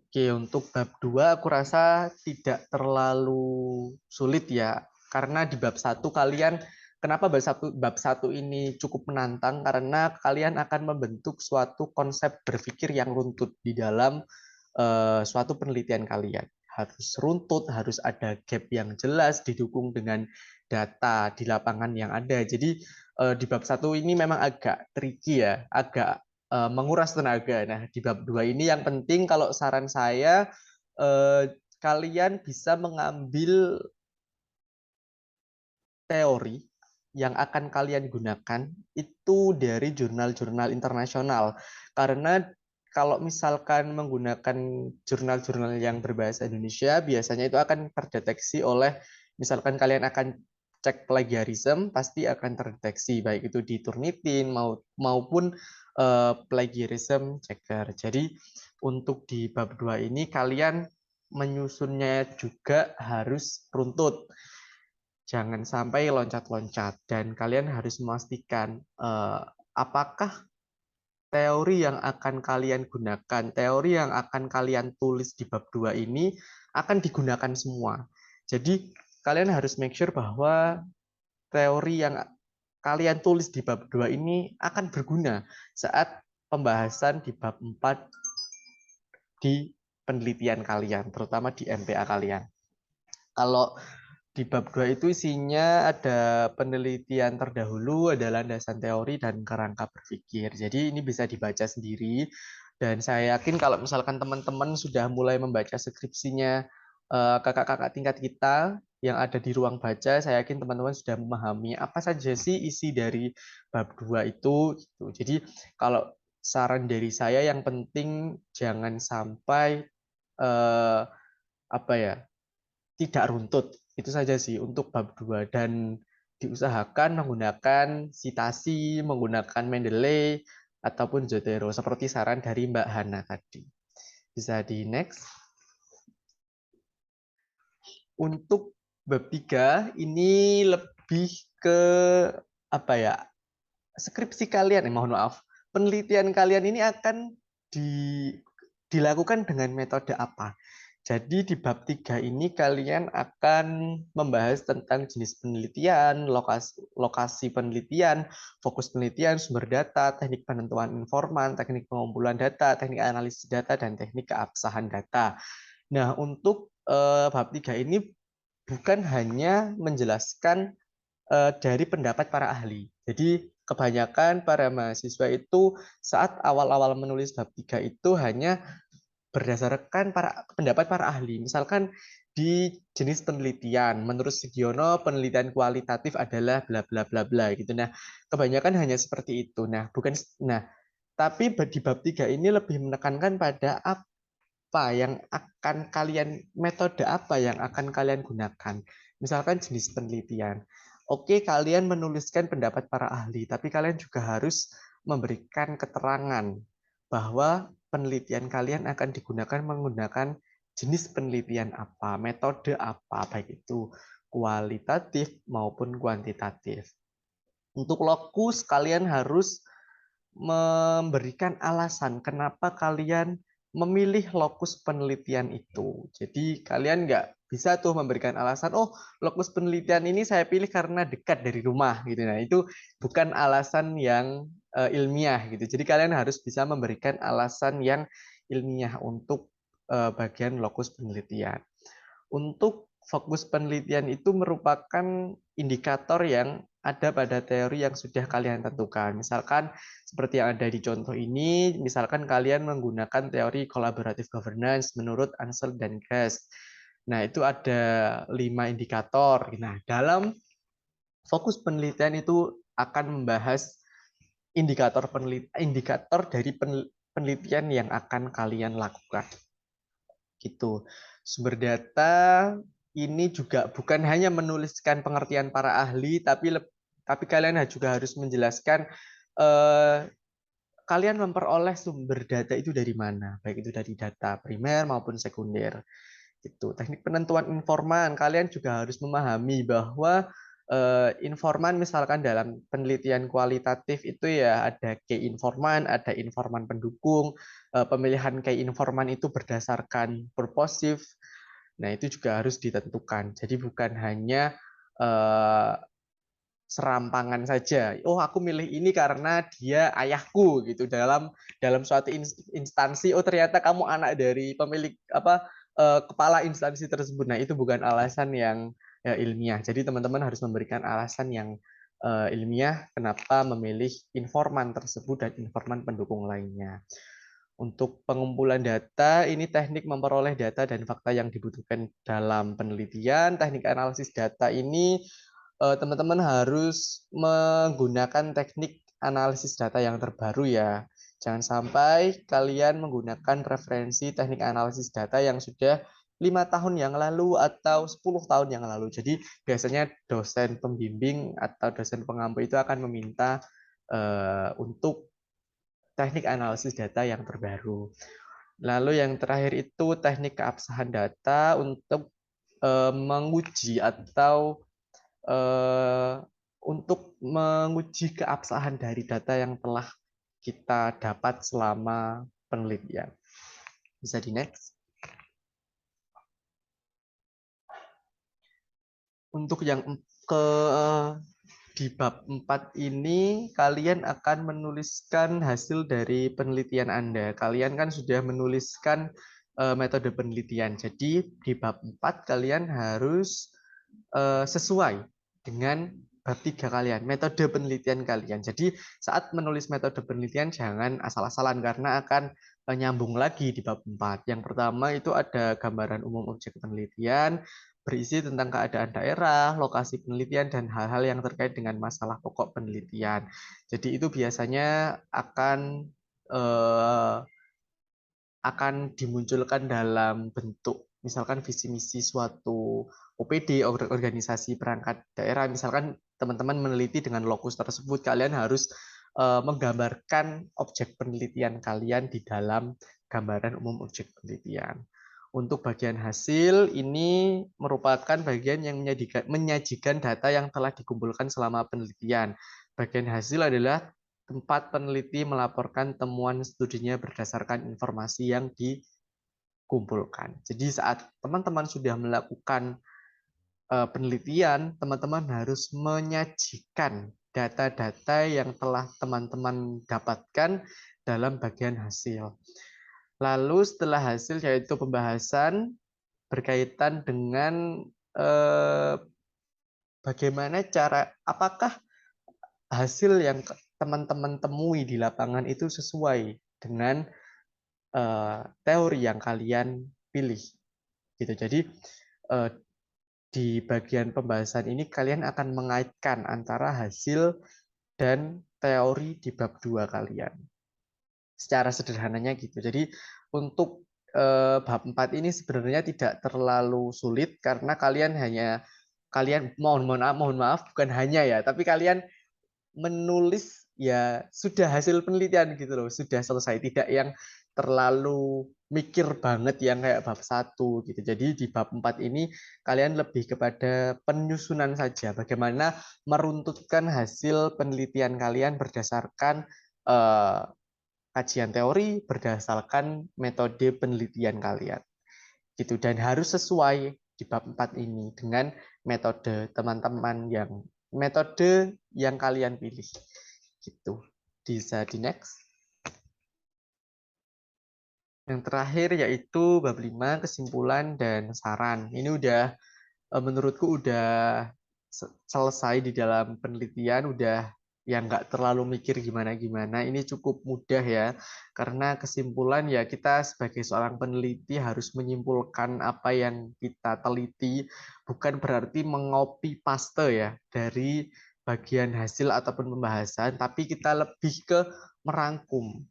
Oke, untuk bab 2 aku rasa tidak terlalu sulit ya, karena di bab 1 kalian, kenapa bab 1 ini cukup menantang, karena kalian akan membentuk suatu konsep berpikir yang runtut di dalam suatu penelitian kalian. Harus runtut, harus ada gap yang jelas, didukung dengan data di lapangan yang ada. Jadi di bab 1 ini memang agak tricky ya, agak menguras tenaga. Nah, di bab 2 ini yang penting kalau saran saya kalian bisa mengambil teori yang akan kalian gunakan itu dari jurnal-jurnal internasional. Karena kalau misalkan menggunakan jurnal-jurnal yang berbahasa Indonesia, biasanya itu akan terdeteksi oleh, misalkan kalian akan cek plagiarism, pasti akan terdeteksi, baik itu di Turnitin maupun plagiarism checker. Jadi untuk di bab 2 ini kalian menyusunnya juga harus runtut. Jangan sampai loncat-loncat, dan kalian harus memastikan apakah teori yang akan kalian gunakan, teori yang akan kalian tulis di bab 2 ini akan digunakan semua. Jadi kalian harus make sure bahwa teori yang kalian tulis di bab 2 ini akan berguna saat pembahasan di bab 4 di penelitian kalian, terutama di MPA kalian. Kalau di bab 2 itu isinya ada penelitian terdahulu, ada landasan teori dan kerangka berpikir. Jadi ini bisa dibaca sendiri, dan saya yakin kalau misalkan teman-teman sudah mulai membaca skripsinya kakak-kakak tingkat kita yang ada di ruang baca, saya yakin teman-teman sudah memahami apa saja sih isi dari bab 2 itu. Jadi kalau saran dari saya yang penting jangan sampai tidak runtut. Itu saja sih untuk bab 2, dan diusahakan menggunakan citasi, menggunakan Mendeley ataupun Zotero seperti saran dari Mbak Hana tadi. Bisa di next. Untuk bab 3 ini lebih ke skripsi kalian, mohon maaf. Penelitian kalian ini akan dilakukan dengan metode apa? Jadi di bab 3 ini kalian akan membahas tentang jenis penelitian, lokasi penelitian, fokus penelitian, sumber data, teknik penentuan informan, teknik pengumpulan data, teknik analisis data, dan teknik keabsahan data. Nah, untuk bab 3 ini bukan hanya menjelaskan dari pendapat para ahli. Jadi kebanyakan para mahasiswa itu saat awal-awal menulis bab 3 itu hanya berdasarkan pendapat para ahli. Misalkan di jenis penelitian, menurut Sugiono penelitian kualitatif adalah bla bla bla bla gitu. Nah, kebanyakan hanya seperti itu. Tapi di bab 3 ini lebih menekankan pada apa yang akan kalian metode apa yang akan kalian gunakan. Misalkan jenis penelitian. Oke, kalian menuliskan pendapat para ahli, tapi kalian juga harus memberikan keterangan bahwa penelitian kalian akan digunakan menggunakan jenis penelitian apa, metode apa, baik itu kualitatif maupun kuantitatif. Untuk lokus, kalian harus memberikan alasan kenapa kalian memilih lokus penelitian itu. Jadi kalian nggak bisa tuh memberikan alasan, oh lokus penelitian ini saya pilih karena dekat dari rumah gitu. Nah itu bukan alasan yang ilmiah gitu. Jadi kalian harus bisa memberikan alasan yang ilmiah untuk bagian lokus penelitian. Untuk fokus penelitian itu merupakan indikator yang ada pada teori yang sudah kalian tentukan. Misalkan seperti yang ada di contoh ini, misalkan kalian menggunakan teori collaborative governance menurut Ansel dan Guest. Nah, itu ada 5 indikator. Nah, dalam fokus penelitian itu akan membahas indikator dari penelitian yang akan kalian lakukan. Gitu. Sumber data ini juga bukan hanya menuliskan pengertian para ahli, tapi kalian juga harus menjelaskan kalian memperoleh sumber data itu dari mana, baik itu dari data primer maupun sekunder. Itu teknik penentuan informan, kalian juga harus memahami bahwa informan misalkan dalam penelitian kualitatif itu ya ada key informan, ada informan pendukung, pemilihan key informan itu berdasarkan purposive. Nah, itu juga harus ditentukan. Jadi bukan hanya serampangan saja. Oh, aku milih ini karena dia ayahku gitu dalam suatu instansi. Oh, ternyata kamu anak dari pemilik kepala instansi tersebut. Nah, itu bukan alasan yang ilmiah. Jadi teman-teman harus memberikan alasan yang ilmiah kenapa memilih informan tersebut dan informan pendukung lainnya. Untuk pengumpulan data, ini teknik memperoleh data dan fakta yang dibutuhkan dalam penelitian. Teknik analisis data ini teman-teman harus menggunakan teknik analisis data yang terbaru ya. Jangan sampai kalian menggunakan referensi teknik analisis data yang sudah 5 tahun yang lalu atau 10 tahun yang lalu. Jadi biasanya dosen pembimbing atau dosen pengampu itu akan meminta untuk teknik analisis data yang terbaru. Lalu yang terakhir itu teknik keabsahan data untuk menguji atau untuk menguji keabsahan dari data yang telah kita dapat selama penelitian. Bisa di next. Untuk yang di bab 4 ini kalian akan menuliskan hasil dari penelitian Anda. Kalian kan sudah menuliskan metode penelitian. Jadi di bab 4 kalian harus sesuai dengan bab 3 kalian, metode penelitian kalian. Jadi saat menulis metode penelitian jangan asal-asalan karena akan nyambung lagi di bab 4. Yang pertama itu ada gambaran umum objek penelitian, berisi tentang keadaan daerah, lokasi penelitian, dan hal-hal yang terkait dengan masalah pokok penelitian. Jadi itu biasanya akan dimunculkan dalam bentuk misalkan visi misi suatu OPD, organisasi perangkat daerah. Misalkan teman-teman meneliti dengan lokus tersebut, kalian harus menggambarkan objek penelitian kalian di dalam gambaran umum objek penelitian. Untuk bagian hasil, ini merupakan bagian yang menyajikan data yang telah dikumpulkan selama penelitian. Bagian hasil adalah tempat peneliti melaporkan temuan studinya berdasarkan informasi yang kumpulkan. Jadi saat teman-teman sudah melakukan penelitian, teman-teman harus menyajikan data-data yang telah teman-teman dapatkan dalam bagian hasil. Lalu setelah hasil yaitu pembahasan berkaitan dengan bagaimana apakah hasil yang teman-teman temui di lapangan itu sesuai dengan teori yang kalian pilih. Gitu. Jadi di bagian pembahasan ini kalian akan mengaitkan antara hasil dan teori di bab 2 kalian. Secara sederhananya gitu. Jadi untuk bab 4 ini sebenarnya tidak terlalu sulit karena kalian mohon maaf bukan hanya ya, tapi kalian menulis ya sudah hasil penelitian gitu loh, sudah selesai, tidak yang terlalu mikir banget yang kayak bab 1 gitu. Jadi di bab 4 ini kalian lebih kepada penyusunan saja, bagaimana meruntutkan hasil penelitian kalian berdasarkan kajian teori, berdasarkan metode penelitian kalian. Gitu, dan harus sesuai di bab 4 ini dengan metode teman-teman metode yang kalian pilih. Gitu. Bisa di next. Yang terakhir yaitu bab 5 kesimpulan dan saran. Ini udah menurutku udah selesai di dalam penelitian, udah yang nggak terlalu mikir gimana-gimana. Ini cukup mudah ya, karena kesimpulan ya kita sebagai seorang peneliti harus menyimpulkan apa yang kita teliti, bukan berarti mengopi paste ya dari bagian hasil ataupun pembahasan, tapi kita lebih ke merangkum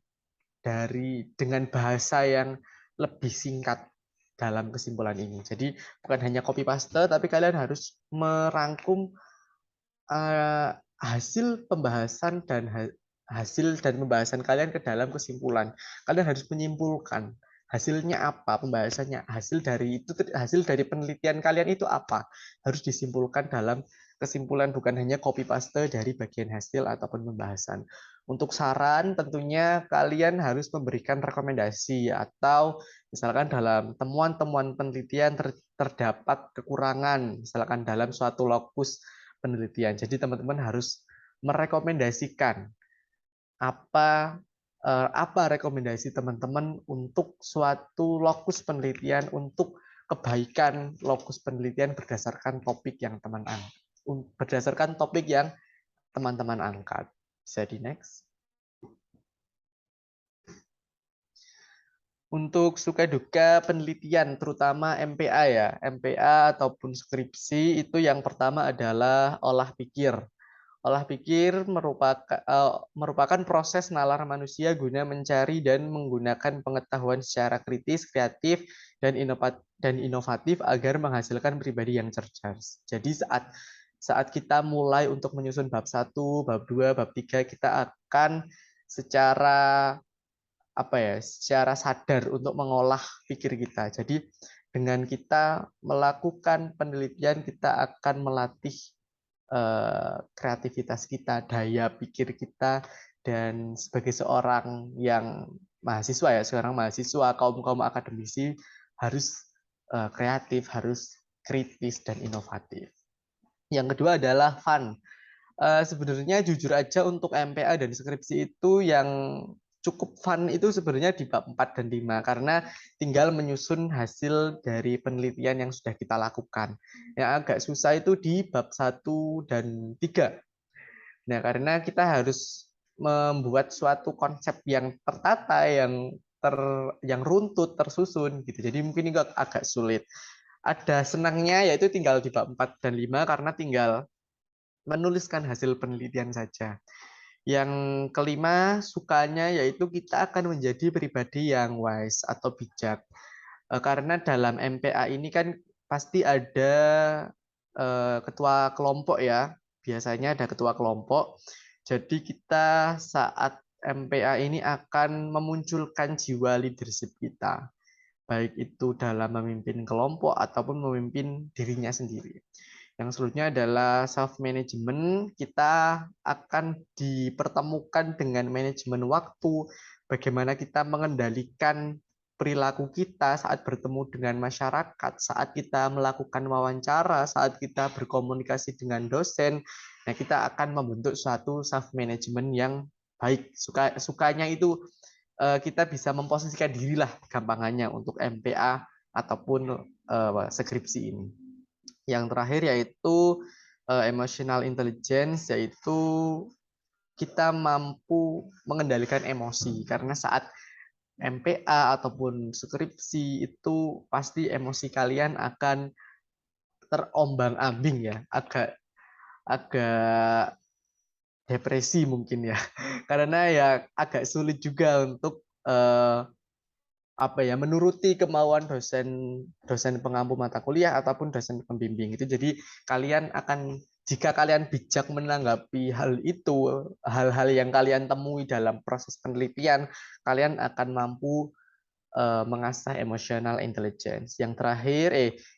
dengan bahasa yang lebih singkat dalam kesimpulan ini. Jadi bukan hanya copy paste, tapi kalian harus merangkum hasil pembahasan dan pembahasan kalian ke dalam kesimpulan. Kalian harus menyimpulkan hasilnya apa, pembahasannya, hasil dari penelitian kalian itu apa, harus disimpulkan dalam kesimpulan, bukan hanya copy paste dari bagian hasil ataupun pembahasan. Untuk saran tentunya kalian harus memberikan rekomendasi atau misalkan dalam temuan-temuan penelitian terdapat kekurangan misalkan dalam suatu lokus penelitian. Jadi teman-teman harus merekomendasikan apa rekomendasi teman-teman untuk suatu lokus penelitian, untuk kebaikan lokus penelitian berdasarkan topik yang teman-teman angkat. Bisa di next. Untuk suka duka penelitian, terutama MPA ya, MPA ataupun skripsi, itu yang pertama adalah olah pikir. Olah pikir merupakan proses nalar manusia guna mencari dan menggunakan pengetahuan secara kritis, kreatif, dan inovatif agar menghasilkan pribadi yang cerdas. Jadi saat kita mulai untuk menyusun bab 1, bab 2, bab 3, kita akan secara sadar untuk mengolah pikir kita. Jadi dengan kita melakukan penelitian, kita akan melatih kreativitas kita, daya pikir kita, dan sebagai seorang yang seorang mahasiswa, kaum akademisi harus kreatif, harus kritis dan inovatif. Yang kedua adalah fun. Sebenarnya jujur aja untuk MPA dan skripsi itu yang cukup fun itu sebenarnya di bab 4 dan 5 karena tinggal menyusun hasil dari penelitian yang sudah kita lakukan. Yang agak susah itu di bab 1 dan 3. Nah, karena kita harus membuat suatu konsep yang tertata, yang runtut, tersusun gitu. Jadi mungkin ini agak sulit. Ada senangnya yaitu tinggal di bab 4 dan 5 karena tinggal menuliskan hasil penelitian saja. Yang kelima, sukanya yaitu kita akan menjadi pribadi yang wise atau bijak. Karena dalam MPA ini kan pasti ada ketua kelompok ya. Biasanya ada ketua kelompok. Jadi kita saat MPA ini akan memunculkan jiwa leadership kita. Baik itu dalam memimpin kelompok ataupun memimpin dirinya sendiri. Yang selanjutnya adalah self-management. Kita akan dipertemukan dengan manajemen waktu, bagaimana kita mengendalikan perilaku kita saat bertemu dengan masyarakat, saat kita melakukan wawancara, saat kita berkomunikasi dengan dosen, nah kita akan membentuk suatu self management yang baik. Sukanya itu kita bisa memposisikan dirilah gampangannya untuk MPA ataupun skripsi ini. Yang terakhir yaitu emotional intelligence, yaitu kita mampu mengendalikan emosi, karena saat MPA ataupun skripsi itu pasti emosi kalian akan terombang-ambing ya, agak depresi mungkin ya, karena ya agak sulit juga untuk menuruti kemauan dosen pengampu mata kuliah ataupun dosen pembimbing itu. Jadi jika kalian bijak menanggapi hal itu, hal-hal yang kalian temui dalam proses penelitian, kalian akan mampu mengasah emotional intelligence. Yang terakhir,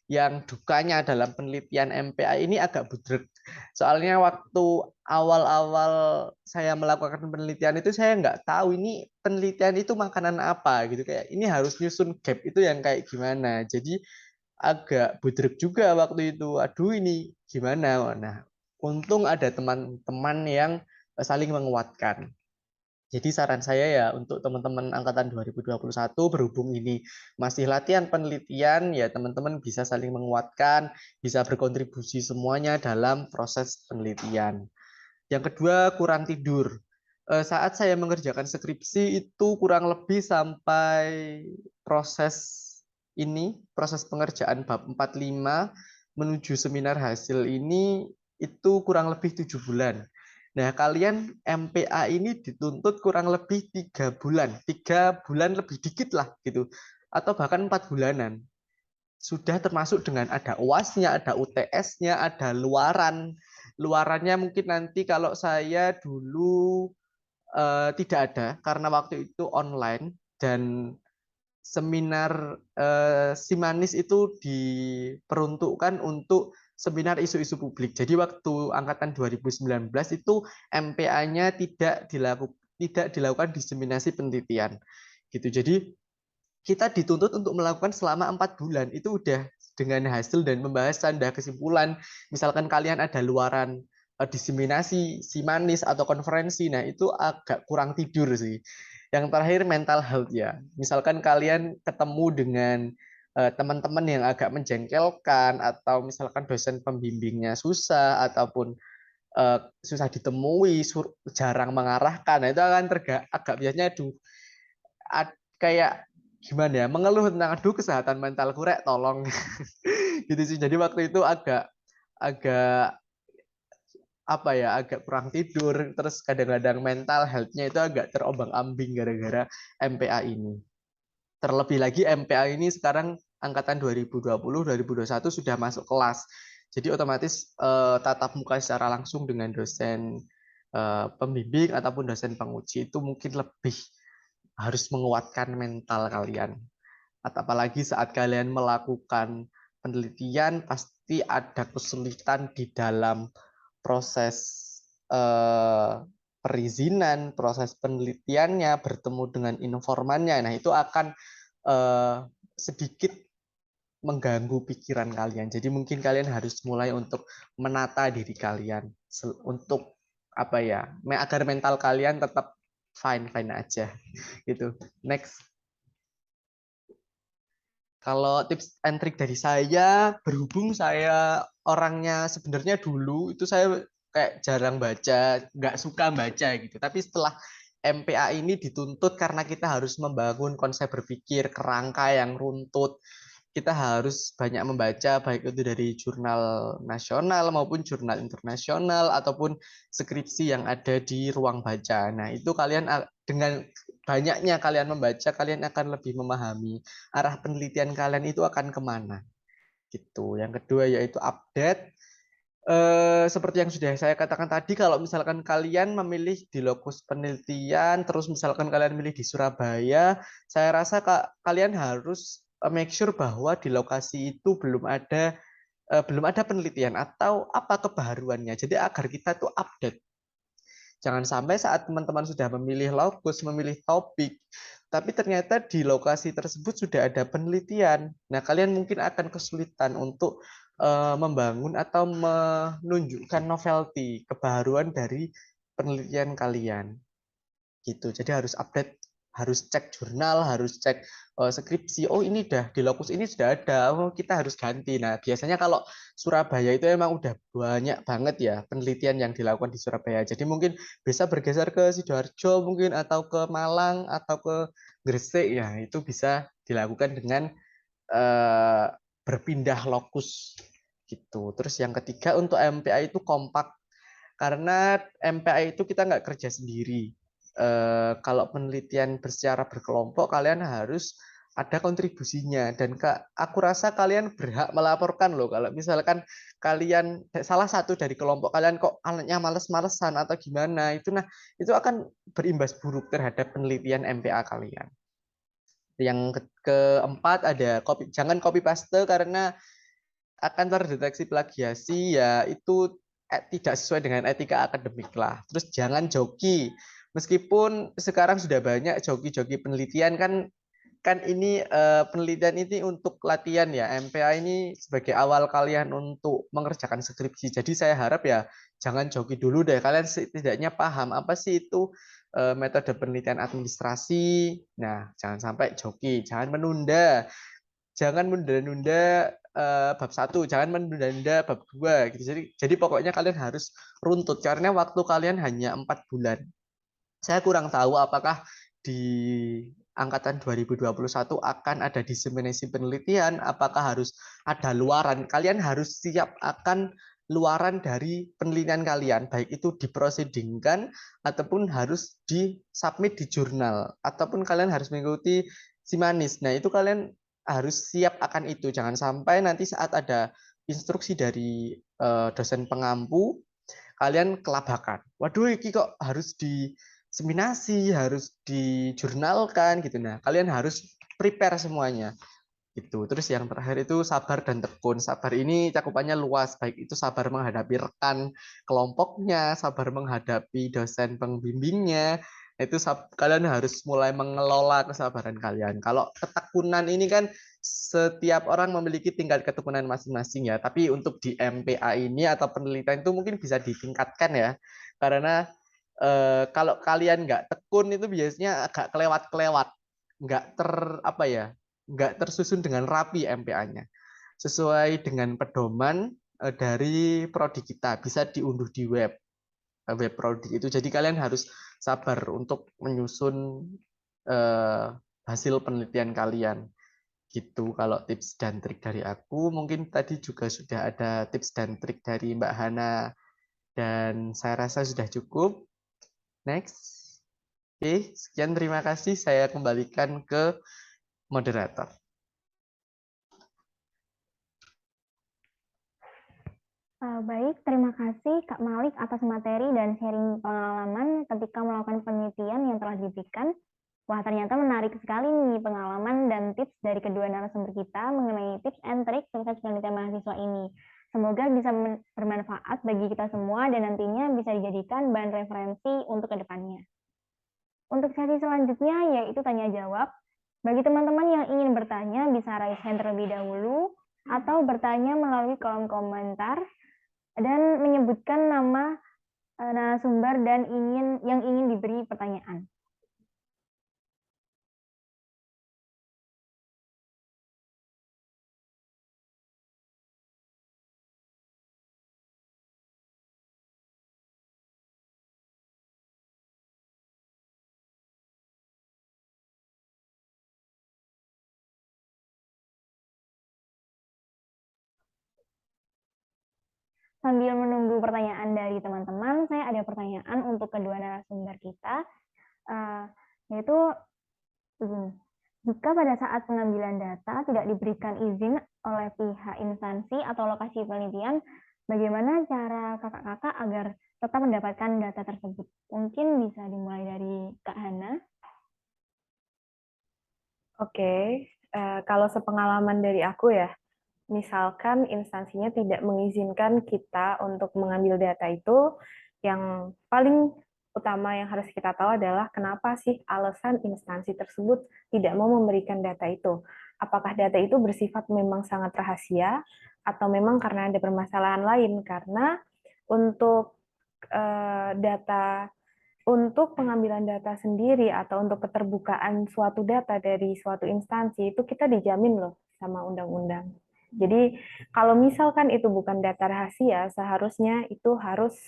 yang dukanya dalam penelitian MPA ini agak budrek. Soalnya waktu awal-awal saya melakukan penelitian itu saya nggak tahu ini penelitian itu makanan apa gitu, kayak ini harus nyusun gap itu yang kayak gimana. Jadi agak budrek juga waktu itu. Aduh ini gimana? Nah, untung ada teman-teman yang saling menguatkan. Jadi saran saya ya untuk teman-teman angkatan 2021, berhubung ini masih latihan penelitian, ya teman-teman bisa saling menguatkan, bisa berkontribusi semuanya dalam proses penelitian. Yang kedua, kurang tidur. Saat saya mengerjakan skripsi itu kurang lebih sampai proses pengerjaan bab 45 menuju seminar hasil ini itu kurang lebih 7 bulan. Nah, kalian MPA ini dituntut kurang lebih 3 bulan, 3 bulan lebih dikit lah gitu, atau bahkan 4 bulanan. Sudah termasuk dengan ada UAS-nya, ada UTS-nya, ada luaran. Luarannya mungkin nanti kalau saya dulu tidak ada karena waktu itu online, dan seminar Simanis itu diperuntukkan untuk seminar isu-isu publik. Jadi waktu angkatan 2019 itu MPA-nya tidak dilakukan diseminasi penelitian. Gitu. Jadi kita dituntut untuk melakukan selama 4 bulan. Itu udah dengan hasil dan pembahasan dan kesimpulan. Misalkan kalian ada luaran diseminasi, Simanis atau konferensi, nah itu agak kurang tidur sih. Yang terakhir mental health ya. Misalkan kalian ketemu dengan teman-teman yang agak menjengkelkan, atau misalkan dosen pembimbingnya susah ataupun susah ditemui, jarang mengarahkan, nah itu akan agak biasanya kayak gimana ya, mengeluh tentang aduh kesehatan mental kurek tolong gitu sih. Jadi waktu itu agak agak kurang tidur, terus kadang-kadang mental health-nya itu agak terombang-ambing gara-gara MPA ini. Terlebih lagi MPA ini sekarang angkatan 2020-2021 sudah masuk kelas. Jadi otomatis tatap muka secara langsung dengan dosen pembimbing ataupun dosen penguji itu mungkin lebih harus menguatkan mental kalian. Apalagi saat kalian melakukan penelitian pasti ada kesulitan di dalam proses perizinan, proses penelitiannya, bertemu dengan informannya. Nah, itu akan sedikit mengganggu pikiran kalian. Jadi mungkin kalian harus mulai untuk menata diri kalian untuk agar mental kalian tetap fine aja gitu. Next. Kalau tips and trick dari saya, berhubung saya orangnya sebenarnya dulu itu saya kayak jarang baca, nggak suka baca gitu. Tapi setelah MPA ini dituntut karena kita harus membangun konsep berpikir kerangka yang runtut, kita harus banyak membaca, baik itu dari jurnal nasional maupun jurnal internasional ataupun skripsi yang ada di ruang baca. Nah, itu kalian dengan banyaknya kalian membaca, kalian akan lebih memahami arah penelitian kalian itu akan kemana. Gitu. Yang kedua yaitu update. Seperti yang sudah saya katakan tadi, kalau misalkan kalian memilih di lokus penelitian, terus misalkan kalian memilih di Surabaya, saya rasa kalian harus make sure bahwa di lokasi itu belum ada penelitian atau apa kebaharuannya. Jadi agar kita tuh update. Jangan sampai saat teman-teman sudah memilih lokus, memilih topik, tapi ternyata di lokasi tersebut sudah ada penelitian. Nah, kalian mungkin akan kesulitan untuk membangun atau menunjukkan novelty, kebaruan dari penelitian kalian. Gitu. Jadi harus update, harus cek jurnal, harus cek skripsi. Oh, ini dah di lokus ini sudah ada. Oh, kita harus ganti. Nah, biasanya kalau Surabaya itu emang udah banyak banget ya penelitian yang dilakukan di Surabaya. Jadi mungkin bisa bergeser ke Sidoarjo mungkin atau ke Malang atau ke Gresik ya. Itu bisa dilakukan dengan berpindah lokus gitu. Terus yang ketiga untuk MPA itu kompak karena MPA itu kita nggak kerja sendiri. Kalau penelitian secara berkelompok kalian harus ada kontribusinya dan aku rasa kalian berhak melaporkan loh kalau misalkan kalian salah satu dari kelompok kalian kok anaknya males-malesan atau gimana itu akan berimbas buruk terhadap penelitian MPA kalian. Yang keempat ada jangan copy paste karena akan terdeteksi plagiasi ya itu tidak sesuai dengan etika akademik lah. Terus jangan joki. Meskipun sekarang sudah banyak joki-joki penelitian kan ini penelitian ini untuk latihan ya. MPA ini sebagai awal kalian untuk mengerjakan skripsi. Jadi saya harap ya jangan joki dulu deh. Kalian setidaknya paham apa sih itu metode penelitian administrasi. Nah, jangan sampai joki, jangan menunda. Jangan menunda-nunda bab 1, jangan menunda-nunda bab 2 gitu. Jadi pokoknya kalian harus runtut karena waktu kalian hanya 4 bulan. Saya kurang tahu apakah di angkatan 2021 akan ada diseminasi penelitian, apakah harus ada luaran. Kalian harus siap akan luaran dari penelitian kalian, baik itu diprosedingkan ataupun harus disubmit di jurnal, ataupun kalian harus mengikuti simanis. Nah, itu kalian harus siap akan itu. Jangan sampai nanti saat ada instruksi dari dosen pengampu, kalian kelabakan. Waduh, ini kok harus diseminasi, harus dijurnalkan gitu. Nah, kalian harus prepare semuanya. Gitu. Terus yang terakhir itu sabar dan tekun. Sabar ini cakupannya luas, baik itu sabar menghadapi rekan kelompoknya, sabar menghadapi dosen pembimbingnya. Itu kalian harus mulai mengelola kesabaran kalian. Kalau ketekunan ini kan setiap orang memiliki tingkat ketekunan masing-masing ya. Tapi untuk di MPA ini atau penelitian itu mungkin bisa ditingkatkan ya. Karena kalau kalian nggak tekun itu biasanya agak kelewat-kelewat, nggak apa ya, nggak tersusun dengan rapi MPA-nya. Sesuai dengan pedoman dari prodi kita, bisa diunduh di web prodi itu. Jadi kalian harus sabar untuk menyusun hasil penelitian kalian. Gitu kalau tips dan trik dari aku. Mungkin tadi juga sudah ada tips dan trik dari Mbak Hana dan saya rasa sudah cukup. Next. Oke, sekian terima kasih. Saya kembalikan ke moderator. Baik, terima kasih Kak Malik atas materi dan sharing pengalaman ketika melakukan penelitian yang telah diberikan. Wah, ternyata menarik sekali nih pengalaman dan tips dari kedua narasumber kita mengenai tips and trik sukses penelitian mahasiswa ini. Semoga bisa bermanfaat bagi kita semua dan nantinya bisa dijadikan bahan referensi untuk kedepannya. Untuk sesi selanjutnya yaitu tanya jawab. Bagi teman-teman yang ingin bertanya bisa raise hand terlebih dahulu atau bertanya melalui kolom komentar dan menyebutkan nama narasumber dan yang ingin diberi pertanyaan. Sambil menunggu pertanyaan dari teman-teman, saya ada pertanyaan untuk kedua narasumber kita, yaitu begini. Jika pada saat pengambilan data tidak diberikan izin oleh pihak instansi atau lokasi penelitian, bagaimana cara kakak-kakak agar tetap mendapatkan data tersebut? Mungkin bisa dimulai dari Kak Hana. Oke, kalau sepengalaman dari aku ya, misalkan instansinya tidak mengizinkan kita untuk mengambil data itu, yang paling utama yang harus kita tahu adalah kenapa sih alasan instansi tersebut tidak mau memberikan data itu. Apakah data itu bersifat memang sangat rahasia atau memang karena ada permasalahan lain? Karena untuk data untuk pengambilan data sendiri atau untuk keterbukaan suatu data dari suatu instansi itu kita dijamin loh sama undang-undang. Jadi kalau misalkan itu bukan data rahasia, seharusnya itu harus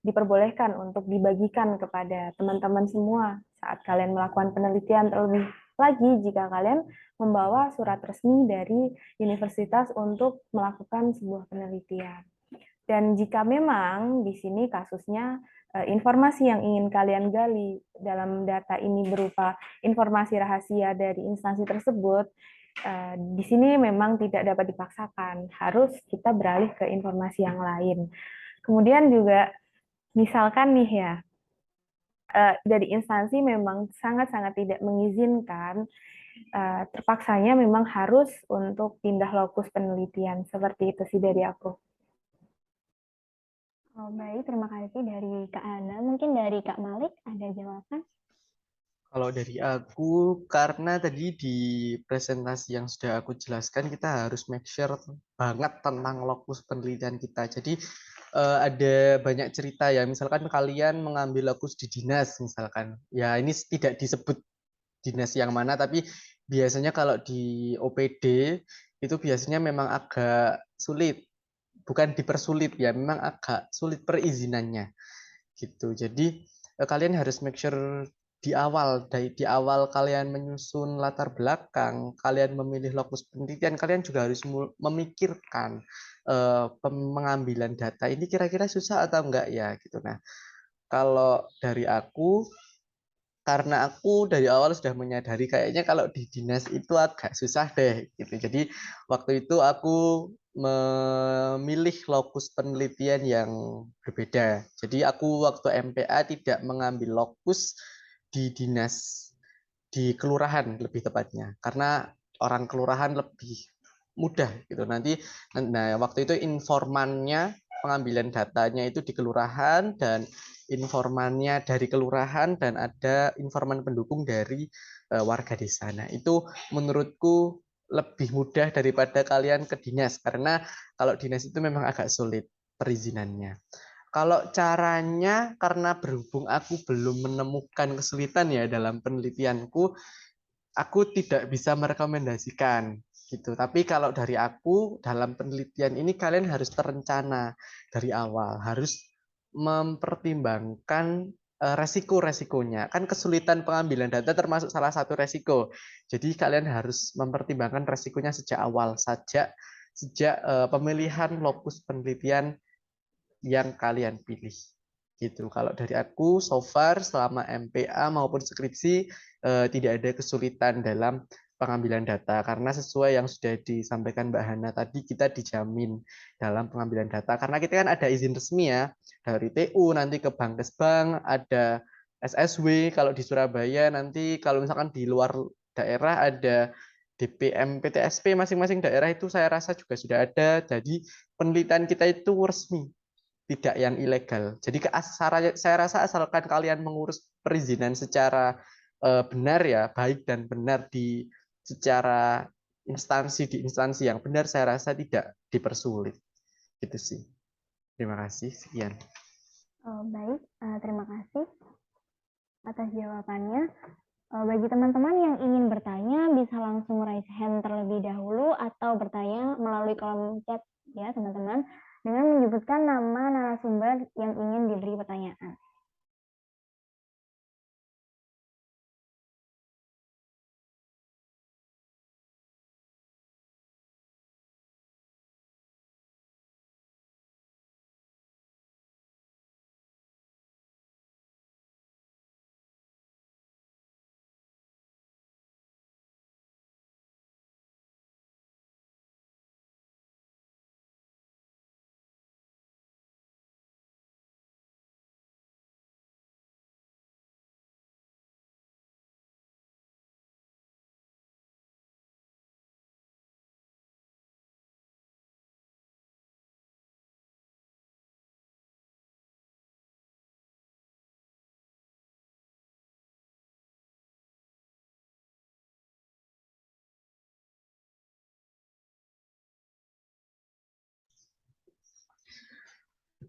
diperbolehkan untuk dibagikan kepada teman-teman semua saat kalian melakukan penelitian, terlebih lagi jika kalian membawa surat resmi dari universitas untuk melakukan sebuah penelitian. Dan jika memang di sini kasusnya informasi yang ingin kalian gali dalam data ini berupa informasi rahasia dari instansi tersebut, di sini memang tidak dapat dipaksakan, harus kita beralih ke informasi yang lain. Kemudian juga misalkan nih ya, dari instansi memang sangat-sangat tidak mengizinkan, terpaksanya memang harus untuk pindah lokus penelitian. Seperti itu sih dari aku. Oh, baik, terima kasih dari Kak Ana. Mungkin dari Kak Malik ada jawaban? Kalau dari aku, karena tadi di presentasi yang sudah aku jelaskan, kita harus make sure banget tentang lokus penelitian kita. Jadi ada banyak cerita ya, misalkan kalian mengambil lokus di dinas, misalkan. Ya ini tidak disebut dinas yang mana, tapi biasanya kalau di OPD, itu biasanya memang agak sulit. Bukan dipersulit ya, memang agak sulit perizinannya gitu. Jadi kalian harus make sure di awal kalian menyusun latar belakang, kalian memilih lokus penelitian, kalian juga harus memikirkan pengambilan data ini kira-kira susah atau enggak ya gitu. Nah, kalau dari aku, karena aku dari awal sudah menyadari kayaknya kalau di dinas itu agak susah deh gitu. Jadi waktu itu aku memilih lokus penelitian yang berbeda. Jadi aku waktu MPA tidak mengambil lokus di dinas, di kelurahan lebih tepatnya, karena orang kelurahan lebih mudah gitu. Nah waktu itu informannya, pengambilan datanya itu di kelurahan, dan informannya dari kelurahan, dan ada informan pendukung dari warga desa. Nah, itu menurutku lebih mudah daripada kalian ke dinas, karena kalau dinas itu memang agak sulit perizinannya. Kalau caranya, karena berhubung aku belum menemukan kesulitan ya dalam penelitianku, aku tidak bisa merekomendasikan gitu. Tapi kalau dari aku dalam penelitian ini kalian harus terencana dari awal, harus mempertimbangkan resiko-resikonya. Kan kesulitan pengambilan data termasuk salah satu resiko. Jadi kalian harus mempertimbangkan resikonya sejak awal, sejak pemilihan lokus penelitian yang kalian pilih. Gitu. Kalau dari aku, so far selama MPA maupun skripsi tidak ada kesulitan dalam pengambilan data, karena sesuai yang sudah disampaikan Mbak Hana tadi, kita dijamin dalam pengambilan data karena kita kan ada izin resmi ya dari TU, nanti ke Bankesbank, ada SSW kalau di Surabaya, nanti kalau misalkan di luar daerah ada DPM PTSP, masing-masing daerah itu saya rasa juga sudah ada. Jadi penelitian kita itu resmi, tidak yang ilegal. Jadi saya rasa asalkan kalian mengurus perizinan secara benar ya, baik dan benar secara di instansi yang benar, saya rasa tidak dipersulit. Gitu sih. Terima kasih. Sekian. Oh, baik, terima kasih atas jawabannya. Bagi teman-teman yang ingin bertanya, bisa langsung raise hand terlebih dahulu atau bertanya melalui kolom chat ya teman-teman, dengan menyebutkan nama narasumber yang ingin diberi pertanyaan.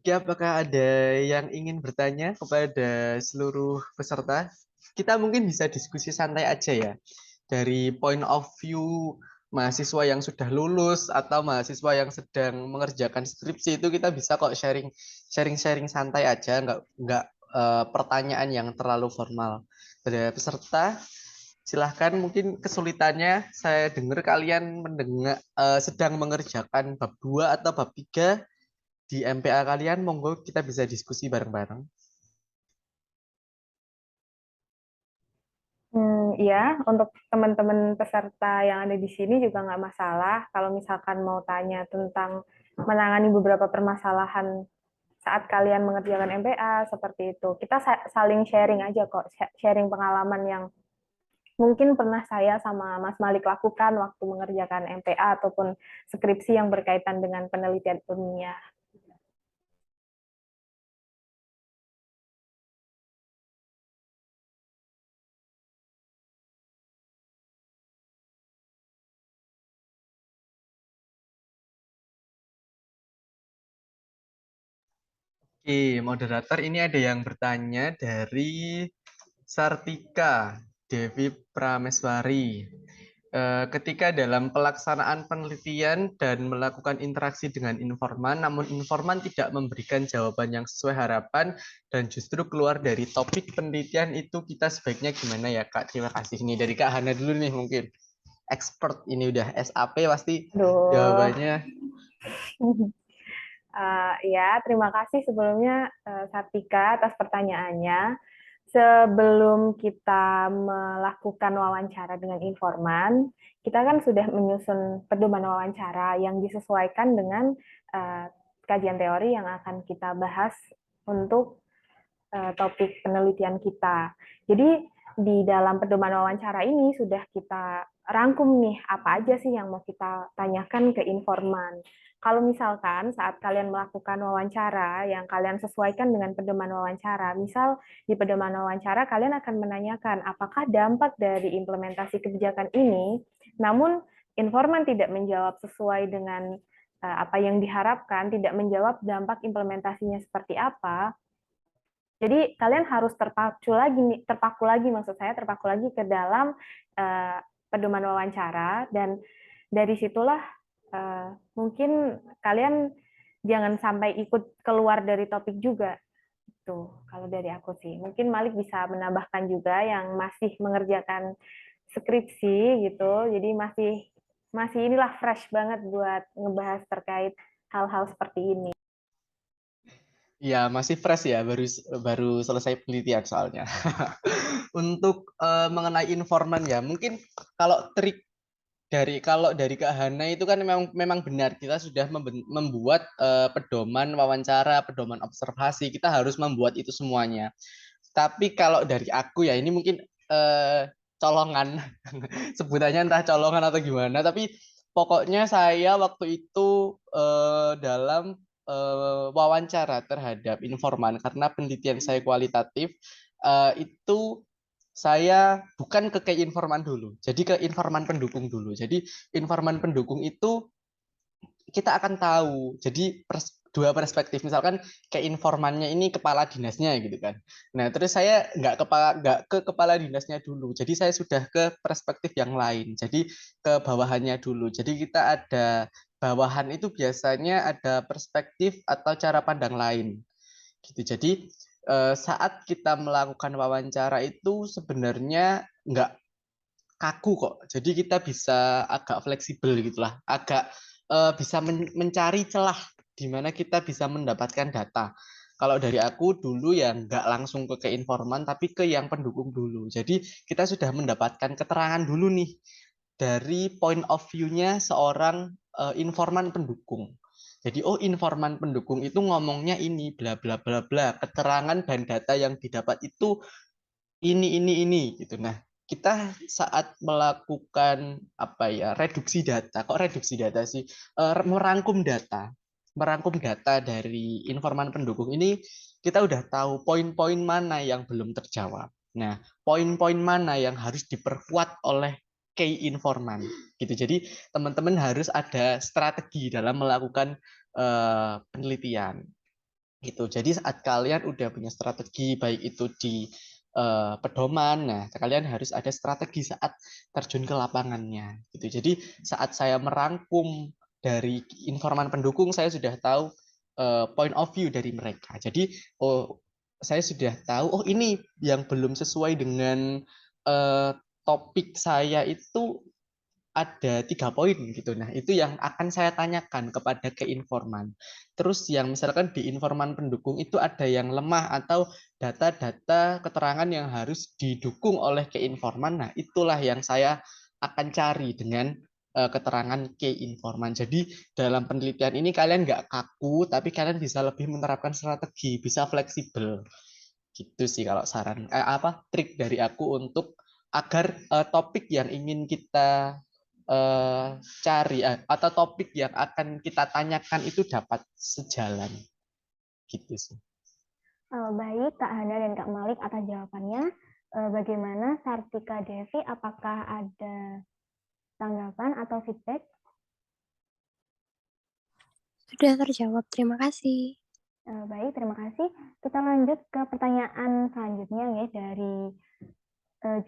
Oke, apakah ada yang ingin bertanya kepada seluruh peserta? Kita mungkin bisa diskusi santai aja ya. Dari point of view mahasiswa yang sudah lulus atau mahasiswa yang sedang mengerjakan skripsi itu kita bisa kok sharing santai aja, nggak pertanyaan yang terlalu formal. Pada peserta, silahkan mungkin kesulitannya saya dengar kalian sedang mengerjakan bab 2 atau bab 3 di MPA kalian, monggo kita bisa diskusi bareng-bareng. Ya, untuk teman-teman peserta yang ada di sini juga nggak masalah. Kalau misalkan mau tanya tentang menangani beberapa permasalahan saat kalian mengerjakan MPA, seperti itu. Kita saling sharing aja kok, sharing pengalaman yang mungkin pernah saya sama Mas Malik lakukan waktu mengerjakan MPA ataupun skripsi yang berkaitan dengan penelitian ilmiah. Oke, moderator, ini ada yang bertanya dari Sartika Devi Prameswari. Ketika dalam pelaksanaan penelitian dan melakukan interaksi dengan informan, namun informan tidak memberikan jawaban yang sesuai harapan dan justru keluar dari topik penelitian, itu kita sebaiknya gimana ya, Kak? Terima kasih. Ini dari Kak Hana dulu nih mungkin. Expert ini udah SAP pasti jawabannya. Ya, terima kasih sebelumnya Sartika atas pertanyaannya. Sebelum kita melakukan wawancara dengan informan, kita kan sudah menyusun pedoman wawancara yang disesuaikan dengan kajian teori yang akan kita bahas untuk topik penelitian kita. Jadi di dalam pedoman wawancara ini sudah kita rangkum nih apa aja sih yang mau kita tanyakan ke informan. Kalau misalkan saat kalian melakukan wawancara yang kalian sesuaikan dengan pedoman wawancara, misal di pedoman wawancara kalian akan menanyakan apakah dampak dari implementasi kebijakan ini, namun informan tidak menjawab sesuai dengan apa yang diharapkan, tidak menjawab dampak implementasinya seperti apa. Jadi kalian harus terpaku lagi maksud saya terpaku lagi ke dalam pedoman wawancara, dan dari situlah mungkin kalian jangan sampai ikut keluar dari topik juga. Tuh, kalau dari aku sih. Mungkin Malik bisa menambahkan juga yang masih mengerjakan skripsi gitu. Jadi masih inilah fresh banget buat ngebahas terkait hal-hal seperti ini. Ya, masih fresh ya, baru selesai penelitian soalnya. Untuk mengenai informan ya, mungkin kalau dari Kak Hana itu kan memang benar, kita sudah membuat pedoman wawancara, pedoman observasi, kita harus membuat itu semuanya. Tapi kalau dari aku ya, ini mungkin colongan, sebutannya entah colongan atau gimana, tapi pokoknya saya waktu itu dalam wawancara terhadap informan, karena penelitian saya kualitatif, itu saya bukan ke informan dulu, jadi ke informan pendukung dulu. Jadi informan pendukung itu kita akan tahu. Jadi dua perspektif, misalkan kayak informannya ini kepala dinasnya gitu kan. Nah, terus saya nggak ke kepala dinasnya dulu. Jadi saya sudah ke perspektif yang lain. Jadi ke bawahannya dulu. Jadi kita ada bawahan itu biasanya ada perspektif atau cara pandang lain. Gitu. Jadi saat kita melakukan wawancara itu sebenarnya nggak kaku kok. Jadi kita bisa agak fleksibel gitulah, agak bisa mencari celah di mana kita bisa mendapatkan data. Kalau dari aku dulu ya nggak langsung ke informan, tapi ke yang pendukung dulu. Jadi kita sudah mendapatkan keterangan dulu nih dari point of view-nya seorang informan pendukung. Jadi informan pendukung itu ngomongnya ini bla bla bla bla, keterangan dan data yang didapat itu ini gitu. Nah, kita saat melakukan apa ya, reduksi data, kok reduksi data sih, merangkum data dari informan pendukung ini, kita udah tahu poin-poin mana yang belum terjawab. Nah, poin-poin mana yang harus diperkuat oleh key informan gitu. Jadi teman-teman harus ada strategi dalam melakukan penelitian. gitu. Jadi saat kalian udah punya strategi, baik itu di pedoman, nah kalian harus ada strategi saat terjun ke lapangannya. Gitu. Jadi saat saya merangkum dari informan pendukung, saya sudah tahu point of view dari mereka. Jadi saya sudah tahu, ini yang belum sesuai dengan topik saya itu ada 3 poin gitu. Nah, itu yang akan saya tanyakan kepada keinforman. Terus yang misalkan di informan pendukung itu ada yang lemah atau data-data keterangan yang harus didukung oleh keinforman. Nah, itulah yang saya akan cari dengan keterangan keinforman. Jadi dalam penelitian ini kalian nggak kaku, tapi kalian bisa lebih menerapkan strategi, bisa fleksibel. Gitu sih kalau saran trik dari aku untuk agar topik yang ingin kita cari atau topik yang akan kita tanyakan itu dapat sejalan gitu sih. Baik Kak Hana dan Kak Malik atas jawabannya. Bagaimana Sartika Devi, apakah ada tanggapan atau feedback? Sudah terjawab, terima kasih. Baik, terima kasih. Kita lanjut ke pertanyaan selanjutnya ya dari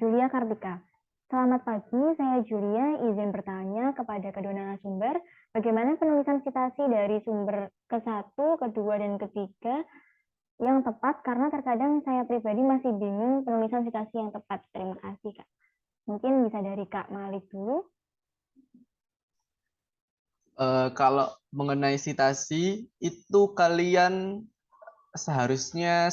Julia Kartika. Selamat pagi, saya Julia, izin bertanya kepada kedua narasumber, bagaimana penulisan citasi dari sumber ke-1, ke-2, dan ke-3 yang tepat, karena terkadang saya pribadi masih bingung penulisan citasi yang tepat. Terima kasih, Kak. Mungkin bisa dari Kak Malik dulu. Kalau mengenai citasi, itu kalian seharusnya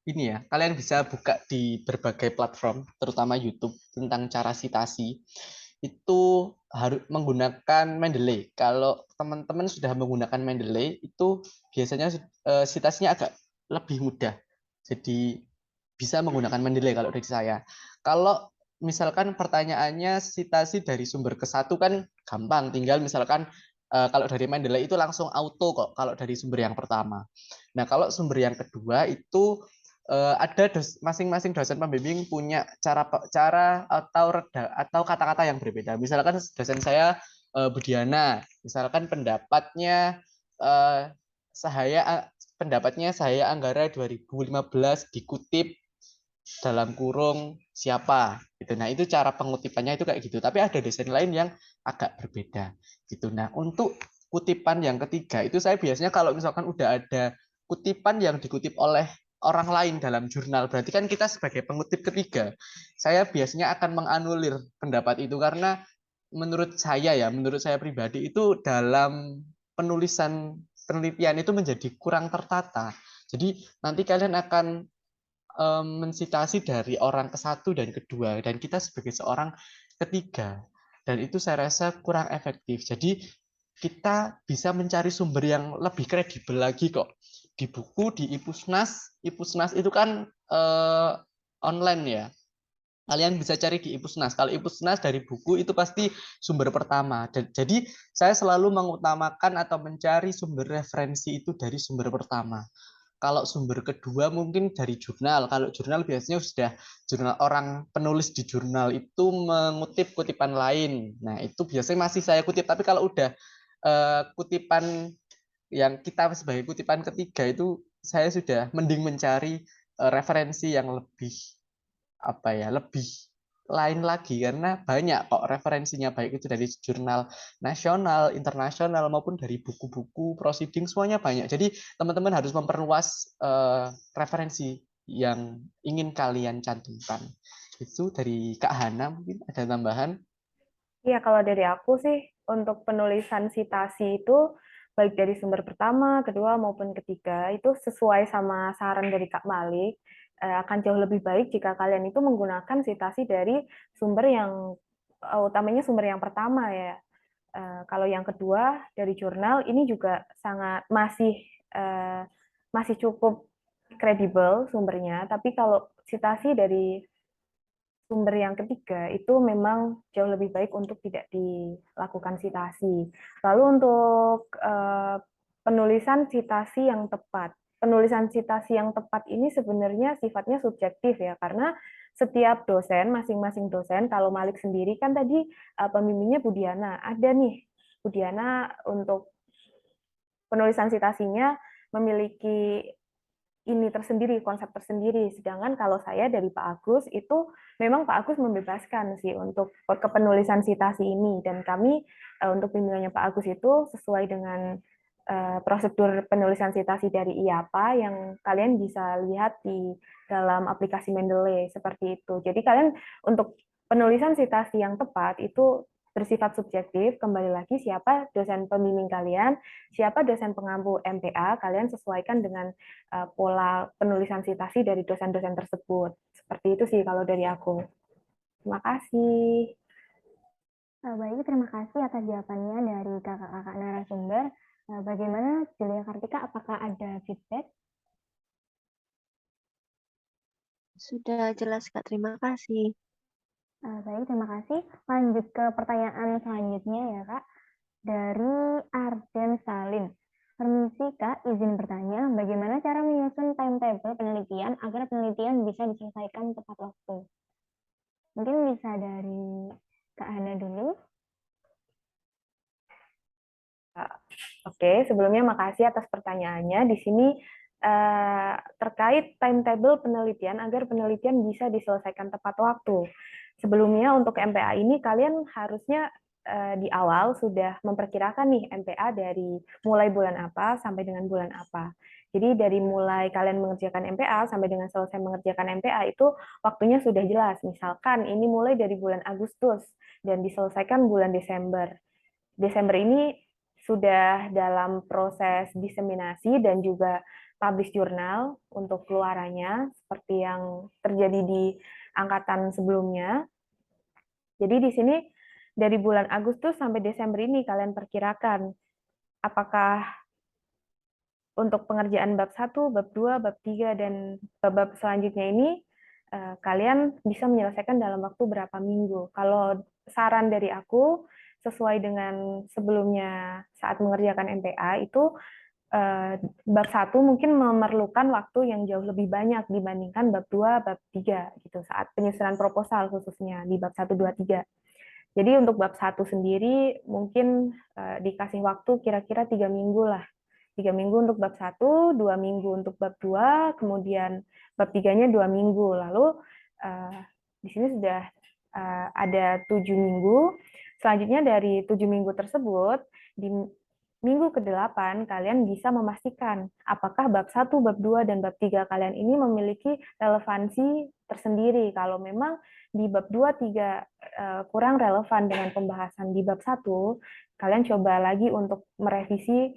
ini ya, kalian bisa buka di berbagai platform, terutama YouTube, tentang cara citasi. Itu harus menggunakan Mendeley. Kalau teman-teman sudah menggunakan Mendeley, itu biasanya citasinya agak lebih mudah. Jadi bisa menggunakan Mendeley kalau dari saya. Kalau misalkan pertanyaannya citasi dari sumber ke-1 kan gampang, tinggal misalkan kalau dari Mendeley itu langsung auto kok kalau dari sumber yang pertama. Nah, kalau sumber yang kedua itu ada masing-masing dosen pembimbing punya cara atau kata-kata yang berbeda. Misalkan dosen saya Budiana, misalkan pendapatnya saya Anggara 2015 dikutip dalam kurung siapa gitu. Nah, itu cara pengutipannya itu kayak gitu. Tapi ada dosen lain yang agak berbeda gitu. Nah, untuk kutipan yang ketiga itu saya biasanya kalau misalkan udah ada kutipan yang dikutip oleh orang lain dalam jurnal, berarti kan kita sebagai pengutip ketiga, saya biasanya akan menganulir pendapat itu karena menurut saya pribadi itu dalam penulisan penelitian itu menjadi kurang tertata. Jadi nanti kalian akan mensitasi dari orang ke-1 dan ke-2 dan kita sebagai seorang ketiga, dan itu saya rasa kurang efektif. Jadi kita bisa mencari sumber yang lebih kredibel lagi kok di buku, di IPUSNAS itu kan online ya, kalian bisa cari di IPUSNAS. Kalau IPUSNAS dari buku itu pasti sumber pertama. Jadi saya selalu mengutamakan atau mencari sumber referensi itu dari sumber pertama. Kalau sumber kedua mungkin dari jurnal. Kalau jurnal biasanya sudah jurnal orang penulis di jurnal itu mengutip kutipan lain. Nah, itu biasanya masih saya kutip. Tapi kalau udah kutipan yang kita sebagai kutipan ketiga itu saya sudah mending mencari referensi yang lebih lebih lain lagi karena banyak kok referensinya, baik itu dari jurnal nasional, internasional maupun dari buku-buku proceeding, semuanya banyak. Jadi teman-teman harus memperluas referensi yang ingin kalian cantumkan. Itu dari Kak Hana, mungkin ada tambahan? Iya, kalau dari aku sih untuk penulisan citasi itu baik dari sumber pertama, kedua maupun ketiga itu sesuai sama saran dari Kak Malik, akan jauh lebih baik jika kalian itu menggunakan citasi dari sumber yang utamanya sumber yang pertama ya. Kalau yang kedua dari jurnal ini juga sangat masih cukup kredibel sumbernya, tapi kalau citasi dari sumber yang ketiga itu memang jauh lebih baik untuk tidak dilakukan citasi. Lalu untuk penulisan citasi yang tepat. Penulisan citasi yang tepat ini sebenarnya sifatnya subjektif ya, karena setiap dosen, masing-masing dosen, kalau Malik sendiri kan tadi pembimbingnya Budiana, ada nih Budiana untuk penulisan citasinya memiliki ini tersendiri, konsep tersendiri. Sedangkan kalau saya dari Pak Agus itu memang Pak Agus membebaskan sih untuk kepenulisan citasi ini, dan kami untuk bimbingannya Pak Agus itu sesuai dengan prosedur penulisan citasi dari IAPA yang kalian bisa lihat di dalam aplikasi Mendeley seperti itu. Jadi kalian untuk penulisan citasi yang tepat itu bersifat subjektif, kembali lagi siapa dosen pembimbing kalian, siapa dosen pengampu MPA, kalian sesuaikan dengan pola penulisan citasi dari dosen-dosen tersebut. Seperti itu sih kalau dari aku. Terima kasih. Baik, terima kasih atas jawabannya dari kakak-kakak narasumber. Bagaimana Julia Kartika, apakah ada feedback? Sudah jelas, Kak. Terima kasih. Baik, terima kasih. Lanjut ke pertanyaan selanjutnya ya, Kak. Dari Arden Salim. Permisi, Kak, izin bertanya, bagaimana cara menyusun timetable penelitian agar penelitian bisa diselesaikan tepat waktu? Mungkin bisa dari Kak Hana dulu. Oke, sebelumnya makasih atas pertanyaannya. Di sini terkait timetable penelitian agar penelitian bisa diselesaikan tepat waktu. Sebelumnya untuk MPA ini kalian harusnya di awal sudah memperkirakan nih MPA dari mulai bulan apa sampai dengan bulan apa. Jadi dari mulai kalian mengerjakan MPA sampai dengan selesai mengerjakan MPA itu waktunya sudah jelas. Misalkan ini mulai dari bulan Agustus dan diselesaikan bulan Desember. Desember ini sudah dalam proses diseminasi dan juga publish jurnal untuk keluarannya seperti yang terjadi di angkatan sebelumnya. Jadi di sini dari bulan Agustus sampai Desember ini kalian perkirakan apakah untuk pengerjaan bab 1, bab 2, bab 3, dan bab-bab selanjutnya ini kalian bisa menyelesaikan dalam waktu berapa minggu. Kalau saran dari aku, sesuai dengan sebelumnya saat mengerjakan MPA, itu bab 1 mungkin memerlukan waktu yang jauh lebih banyak dibandingkan bab 2, bab 3, gitu, saat penyusunan proposal khususnya di bab 1, 2, 3. Jadi untuk bab 1 sendiri mungkin dikasih waktu kira-kira 3 minggu lah. 3 minggu untuk bab 1, 2 minggu untuk bab 2, kemudian bab 3-nya 2 minggu. Lalu di sini sudah ada 7 minggu. Selanjutnya dari 7 minggu tersebut, di minggu ke-8 kalian bisa memastikan apakah bab 1, bab 2, dan bab 3 kalian ini memiliki relevansi tersendiri. Kalau memang di bab 2, 3 kurang relevan dengan pembahasan di bab 1, kalian coba lagi untuk merevisi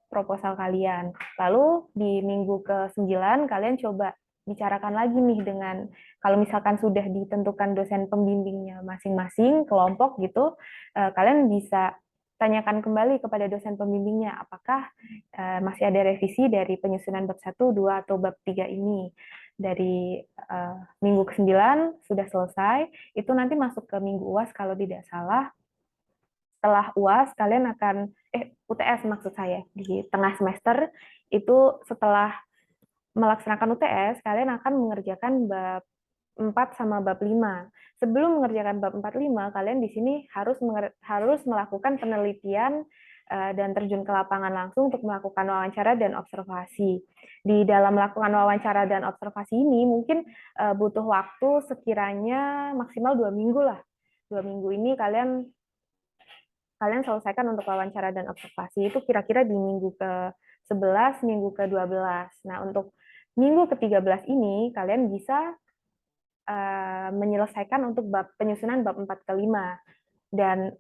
proposal kalian. Lalu di minggu ke-9 kalian coba bicarakan lagi nih dengan, kalau misalkan sudah ditentukan dosen pembimbingnya masing-masing kelompok gitu, kalian bisa tanyakan kembali kepada dosen pembimbingnya apakah masih ada revisi dari penyusunan bab 1, 2, atau bab 3 ini. Dari minggu ke-9 sudah selesai, itu nanti masuk ke minggu UAS kalau tidak salah. Setelah UAS kalian akan UTS maksud saya, di tengah semester itu setelah melaksanakan UTS kalian akan mengerjakan bab 4 sama bab 5. Sebelum mengerjakan bab 4, 5 kalian di sini harus melakukan penelitian dan terjun ke lapangan langsung untuk melakukan wawancara dan observasi. Di dalam melakukan wawancara dan observasi ini mungkin butuh waktu sekiranya maksimal 2 minggu lah. 2 minggu ini kalian selesaikan untuk wawancara dan observasi. Itu kira-kira di minggu ke-11, minggu ke-12. Nah, untuk minggu ke-13 ini, kalian bisa menyelesaikan untuk penyusunan bab 4 ke 5. Dan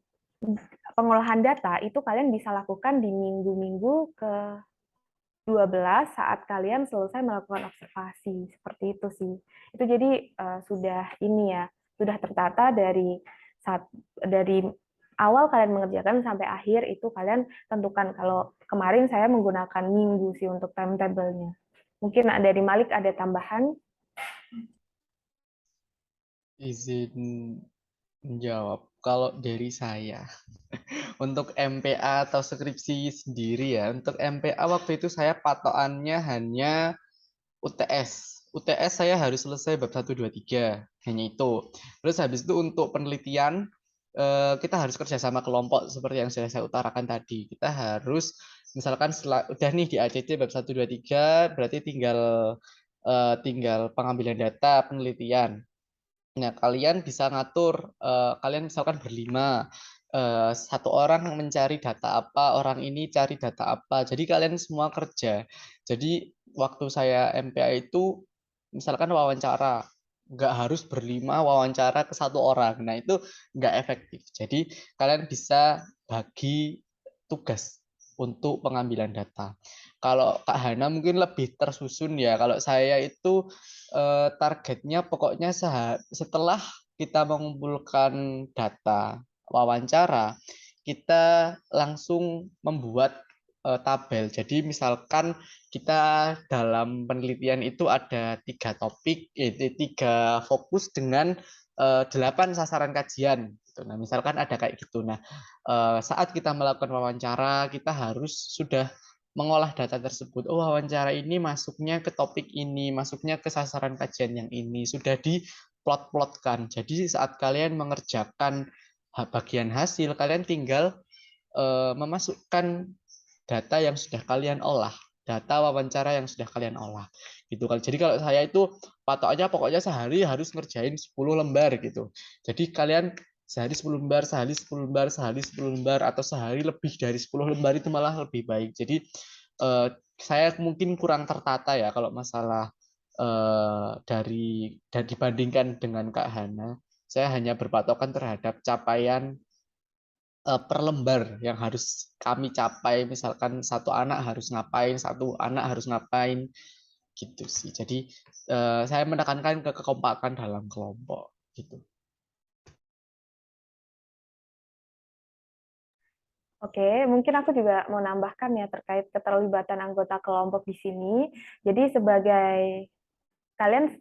pengolahan data itu kalian bisa lakukan di minggu-minggu ke-12 saat kalian selesai melakukan observasi. Seperti itu sih. Itu jadi sudah tertata dari awal kalian mengerjakan sampai akhir itu kalian tentukan. Kalau kemarin saya menggunakan minggu sih untuk timetable-nya. Mungkin dari Malik ada tambahan? Izin menjawab. Kalau dari saya, untuk MPA atau skripsi sendiri ya, untuk MPA waktu itu saya patokannya hanya UTS. UTS saya harus selesai bab 1, 2, 3. Hanya itu. Terus habis itu untuk penelitian, kita harus kerja sama kelompok seperti yang sudah saya utarakan tadi. Kita harus misalkan udah nih di ACC bab 1 2 3 berarti tinggal pengambilan data, penelitian. Nah, kalian bisa ngatur, kalian misalkan berlima, satu orang mencari data apa, orang ini cari data apa. Jadi kalian semua kerja. Jadi waktu saya MPA itu, misalkan wawancara, nggak harus berlima wawancara ke satu orang. Nah, itu nggak efektif. Jadi kalian bisa bagi tugas untuk pengambilan data. Kalau Kak Hana mungkin lebih tersusun ya. Kalau saya itu targetnya pokoknya setelah kita mengumpulkan data wawancara, kita langsung membuat tabel. Jadi misalkan kita dalam penelitian itu ada 3 topik, 3 fokus dengan 8 sasaran kajian. Nah, misalkan ada kayak gitu. Nah, saat kita melakukan wawancara, kita harus sudah mengolah data tersebut. Oh, wawancara ini masuknya ke topik ini, masuknya ke sasaran kajian yang ini, sudah diplot-plotkan. Jadi saat kalian mengerjakan bagian hasil, kalian tinggal memasukkan data yang sudah kalian olah, data wawancara yang sudah kalian olah. Gitu kan. Jadi kalau saya itu patoknya pokoknya sehari harus ngerjain 10 lembar gitu. Jadi kalian sehari 10 lembar, sehari 10 lembar, sehari 10 lembar, atau sehari lebih dari 10 lembar itu malah lebih baik. Jadi saya mungkin kurang tertata ya kalau masalah dan dibandingkan dengan Kak Hana, saya hanya berpatokan terhadap capaian per lembar yang harus kami capai. Misalkan satu anak harus ngapain, satu anak harus ngapain, gitu sih. Jadi saya menekankan ke kekompakan dalam kelompok gitu. Oke, mungkin aku juga mau nambahkan ya terkait keterlibatan anggota kelompok di sini. Jadi sebagai kalian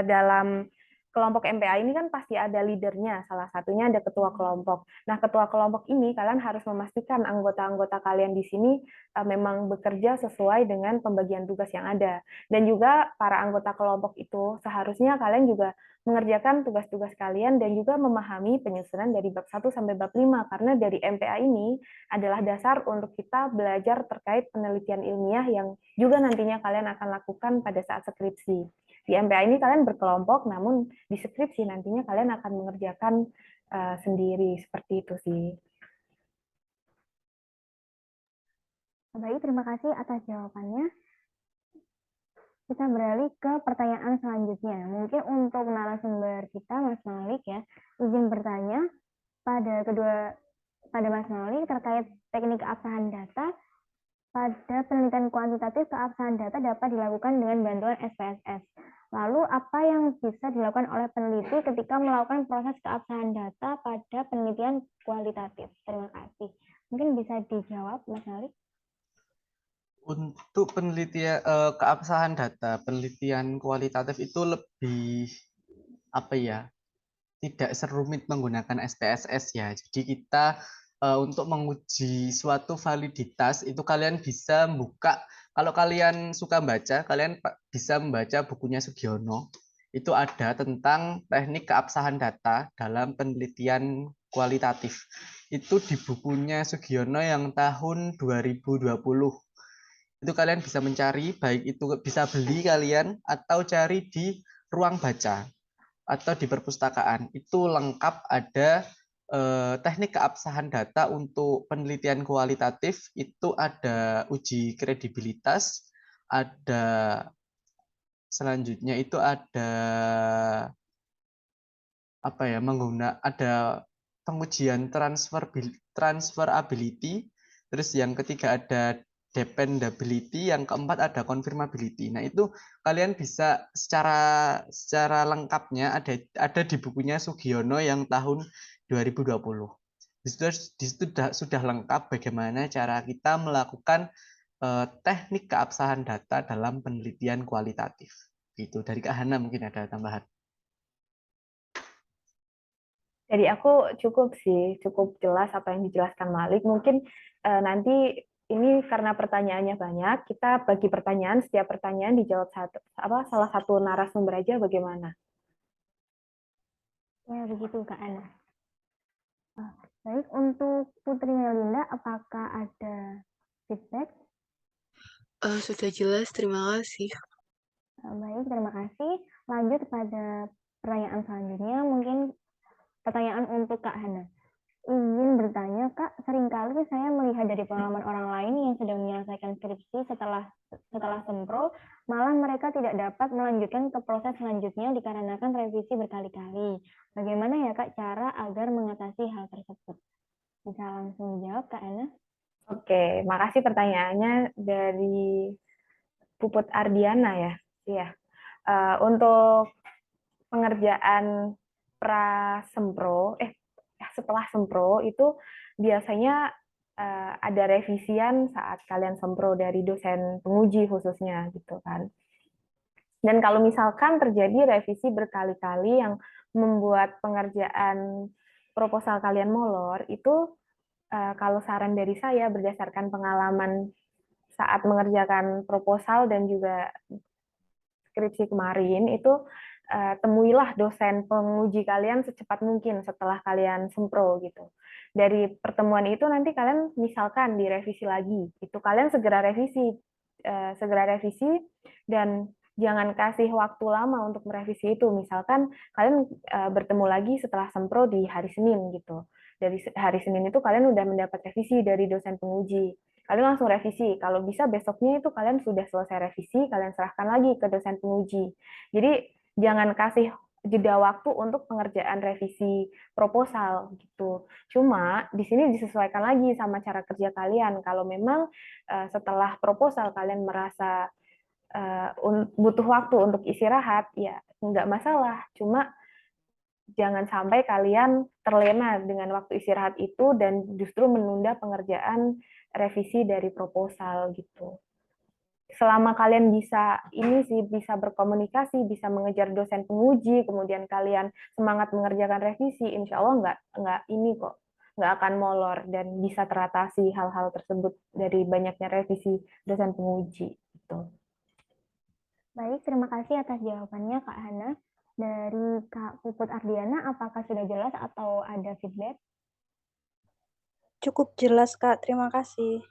dalam kelompok MPA ini kan pasti ada leadernya, salah satunya ada ketua kelompok. Nah, ketua kelompok ini kalian harus memastikan anggota-anggota kalian di sini memang bekerja sesuai dengan pembagian tugas yang ada. Dan juga para anggota kelompok itu seharusnya kalian juga mengerjakan tugas-tugas kalian dan juga memahami penyusunan dari bab 1 sampai bab 5, karena dari MPA ini adalah dasar untuk kita belajar terkait penelitian ilmiah yang juga nantinya kalian akan lakukan pada saat skripsi. Di MPA ini kalian berkelompok, namun di skripsi nantinya kalian akan mengerjakan sendiri, seperti itu sih. Baik, terima kasih atas jawabannya. Kita beralih ke pertanyaan selanjutnya. Mungkin untuk narasumber kita, Mas Malik ya, izin bertanya pada Mas Malik terkait teknik keabsahan data. Pada penelitian kuantitatif, keabsahan data dapat dilakukan dengan bantuan SPSS. Lalu, apa yang bisa dilakukan oleh peneliti ketika melakukan proses keabsahan data pada penelitian kualitatif? Terima kasih. Mungkin bisa dijawab, Mas Malik. Untuk penelitian keabsahan data, penelitian kualitatif itu lebih tidak serumit menggunakan SPSS ya. Jadi kita untuk menguji suatu validitas itu kalian bisa buka, kalau kalian suka baca, kalian bisa membaca bukunya Sugiono. Itu ada tentang teknik keabsahan data dalam penelitian kualitatif. Itu di bukunya Sugiono yang tahun 2020. Itu kalian bisa mencari, baik itu bisa beli kalian atau cari di ruang baca atau di perpustakaan. Itu lengkap ada teknik keabsahan data untuk penelitian kualitatif. Itu ada uji kredibilitas, ada selanjutnya itu ada ada pengujian transferability, terus yang ketiga ada dependability, yang keempat ada confirmability. Nah, itu kalian bisa secara lengkapnya ada di bukunya Sugiono yang tahun 2020. Di situ sudah lengkap bagaimana cara kita melakukan teknik keabsahan data dalam penelitian kualitatif. Itu dari Kak Hana mungkin ada tambahan. Jadi aku cukup jelas apa yang dijelaskan Malik. Mungkin nanti ini karena pertanyaannya banyak, kita bagi pertanyaan, setiap pertanyaan dijawab salah satu narasumber aja, bagaimana? Ya, begitu Kak Ana. Baik, untuk Putri Melinda, apakah ada feedback? Sudah jelas, terima kasih. Baik, terima kasih. Lanjut pada pertanyaan selanjutnya, mungkin pertanyaan untuk Kak Hana. Izin bertanya, Kak, seringkali saya melihat dari pengalaman orang lain yang sedang menyelesaikan skripsi setelah sempro, malah mereka tidak dapat melanjutkan ke proses selanjutnya dikarenakan revisi berkali-kali. Bagaimana ya, Kak, cara agar mengatasi hal tersebut? Bisa langsung dijawab, Kak Hana? Oke, makasih pertanyaannya dari Puput Ardiana ya. Iya. Untuk pengerjaan setelah sempro itu biasanya ada revisian saat kalian sempro dari dosen penguji khususnya gitu kan. Dan kalau misalkan terjadi revisi berkali-kali yang membuat pengerjaan proposal kalian molor, itu kalau saran dari saya berdasarkan pengalaman saat mengerjakan proposal dan juga skripsi kemarin, itu temuilah dosen penguji kalian secepat mungkin setelah kalian sempro gitu. Dari pertemuan itu nanti kalian misalkan direvisi lagi, itu kalian segera revisi dan jangan kasih waktu lama untuk merevisi itu. Misalkan kalian bertemu lagi setelah sempro di hari Senin gitu. Dari hari Senin itu kalian udah mendapat revisi dari dosen penguji. Kalian langsung revisi. Kalau bisa besoknya itu kalian sudah selesai revisi, kalian serahkan lagi ke dosen penguji. Jadi jangan kasih jeda waktu untuk pengerjaan revisi proposal gitu. Cuma di sini disesuaikan lagi sama cara kerja kalian. Kalau memang setelah proposal kalian merasa butuh waktu untuk istirahat, ya nggak masalah. Cuma jangan sampai kalian terlena dengan waktu istirahat itu dan justru menunda pengerjaan revisi dari proposal gitu. Selama kalian bisa berkomunikasi, bisa mengejar dosen penguji, kemudian kalian semangat mengerjakan revisi, insya Allah nggak akan molor dan bisa teratasi hal-hal tersebut dari banyaknya revisi dosen penguji. Gitu. Baik, terima kasih atas jawabannya Kak Hana. Dari Kak Puput Ardiana, apakah sudah jelas atau ada feedback? Cukup jelas, Kak. Terima kasih.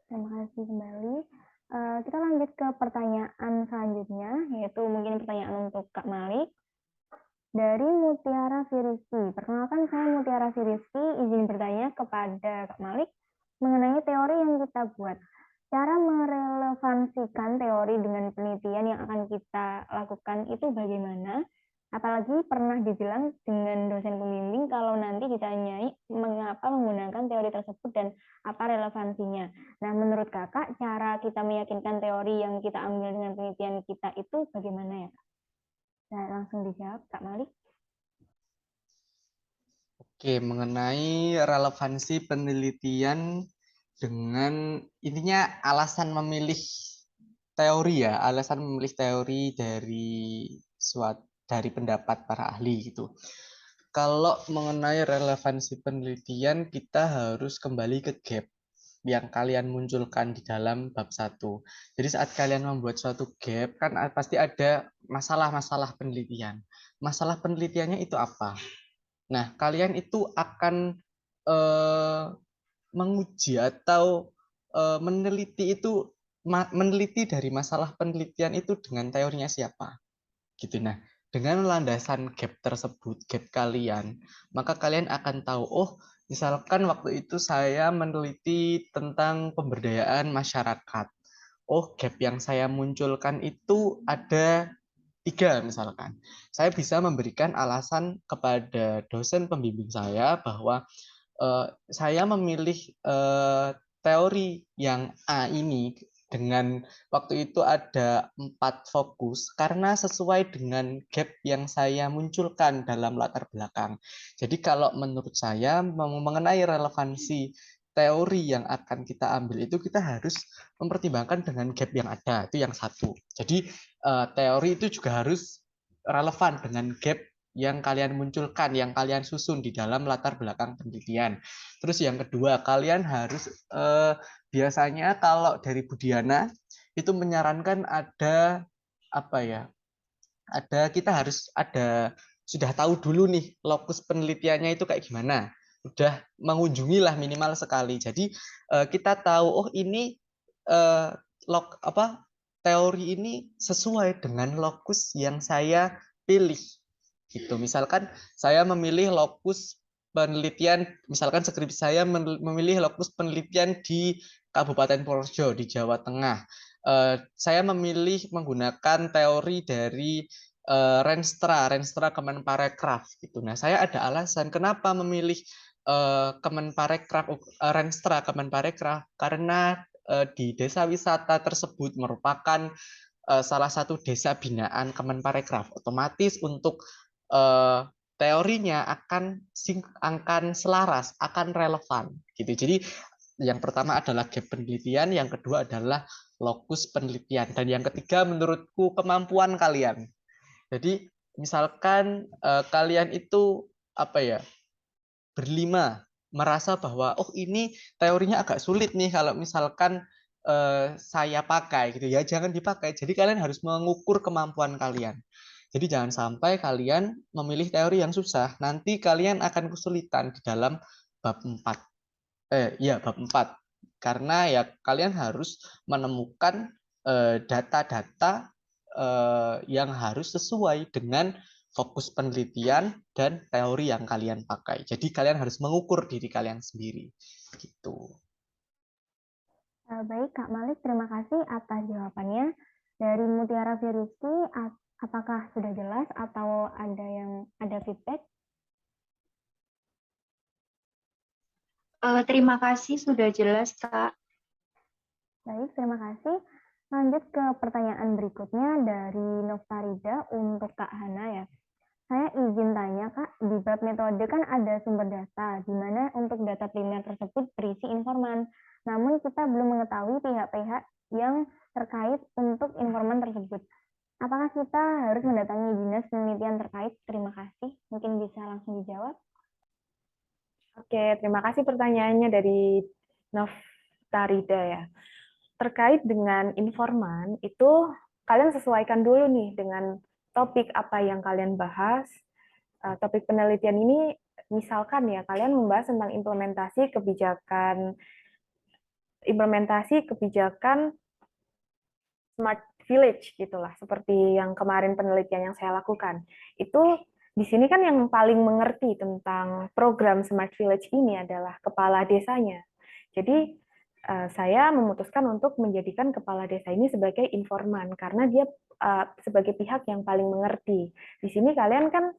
Terima kasih kembali. Kita lanjut ke pertanyaan selanjutnya, yaitu mungkin pertanyaan untuk Kak Malik. Dari Mutiara Firiski. Perkenalkan, saya Mutiara Firiski, izin bertanya kepada Kak Malik mengenai teori yang kita buat. Cara merelevansikan teori dengan penelitian yang akan kita lakukan itu bagaimana? Apalagi pernah dibilang dengan dosen pembimbing kalau nanti ditanyai mengapa menggunakan teori tersebut dan apa relevansinya. Nah, menurut Kakak, cara kita meyakinkan teori yang kita ambil dengan penelitian kita itu bagaimana ya? Nah, langsung dijawab, Kak Malik. Oke, mengenai relevansi penelitian dengan intinya alasan memilih teori ya, alasan memilih teori dari pendapat para ahli gitu. Kalau mengenai relevansi penelitian, kita harus kembali ke gap yang kalian munculkan di dalam bab 1. Jadi saat kalian membuat suatu gap, kan pasti ada masalah-masalah penelitian. Masalah penelitiannya itu apa? Nah, kalian itu akan menguji atau meneliti dari masalah penelitian itu dengan teorinya siapa, gitu. Nah, dengan landasan gap tersebut, gap kalian, maka kalian akan tahu, oh, misalkan waktu itu saya meneliti tentang pemberdayaan masyarakat. Oh, gap yang saya munculkan itu ada 3 misalkan. Saya bisa memberikan alasan kepada dosen pembimbing saya bahwa saya memilih teori yang A ini dengan waktu itu ada 4 fokus karena sesuai dengan gap yang saya munculkan dalam latar belakang. Jadi kalau menurut saya mengenai relevansi teori yang akan kita ambil itu kita harus mempertimbangkan dengan gap yang ada, itu yang satu. Jadi teori itu juga harus relevan dengan gap yang kalian munculkan, yang kalian susun di dalam latar belakang penelitian. Terus yang kedua, kalian harus biasanya kalau dari Budiana itu menyarankan ada apa ya? Kita harus sudah tahu dulu nih lokus penelitiannya itu kayak gimana. udah mengunjungi lah minimal sekali. Jadi kita tahu oh ini teori ini sesuai dengan lokus yang saya pilih gitu. Misalkan saya memilih lokus penelitian, misalkan skripsi saya memilih lokus penelitian di Kabupaten Purworejo di Jawa Tengah. Saya memilih menggunakan teori dari Renstra Kemenparekraf gitu. Nah, saya ada alasan kenapa memilih Renstra Kemenparekraf karena di desa wisata tersebut merupakan salah satu desa binaan Kemenparekraf. Otomatis untuk teorinya akan selaras, akan relevan gitu. Jadi yang pertama adalah gap penelitian, yang kedua adalah lokus penelitian, dan yang ketiga menurutku kemampuan kalian. Jadi misalkan kalian itu berlima merasa bahwa oh ini teorinya agak sulit nih kalau misalkan saya pakai gitu ya, jangan dipakai. Jadi kalian harus mengukur kemampuan kalian. Jadi jangan sampai kalian memilih teori yang susah, nanti kalian akan kesulitan di dalam bab 4. Bab 4. Karena ya kalian harus menemukan data-data yang harus sesuai dengan fokus penelitian dan teori yang kalian pakai. Jadi kalian harus mengukur diri kalian sendiri. Gitu. Baik, Kak Malik, terima kasih atas jawabannya. Dari Mutiara Firiski, apakah sudah jelas atau ada feedback? Terima kasih, sudah jelas, Kak. Baik, terima kasih. Lanjut ke pertanyaan berikutnya dari Noftarida untuk Kak Hana ya. Saya izin tanya Kak, di bab metode kan ada sumber data, di mana untuk data primer tersebut berisi informan. Namun kita belum mengetahui pihak-pihak yang terkait untuk informan tersebut. Apakah kita harus mendatangi dinas penelitian terkait? Terima kasih. Mungkin bisa langsung dijawab. Oke, terima kasih pertanyaannya dari Noftarida ya. Terkait dengan informan, itu kalian sesuaikan dulu nih dengan topik apa yang kalian bahas. Topik penelitian ini, misalkan ya, kalian membahas tentang implementasi kebijakan Smart Village gitulah, seperti yang kemarin penelitian yang saya lakukan. Itu di sini kan yang paling mengerti tentang program Smart Village ini adalah kepala desanya. Jadi saya memutuskan untuk menjadikan kepala desa ini sebagai informan karena dia sebagai pihak yang paling mengerti. Di sini kalian kan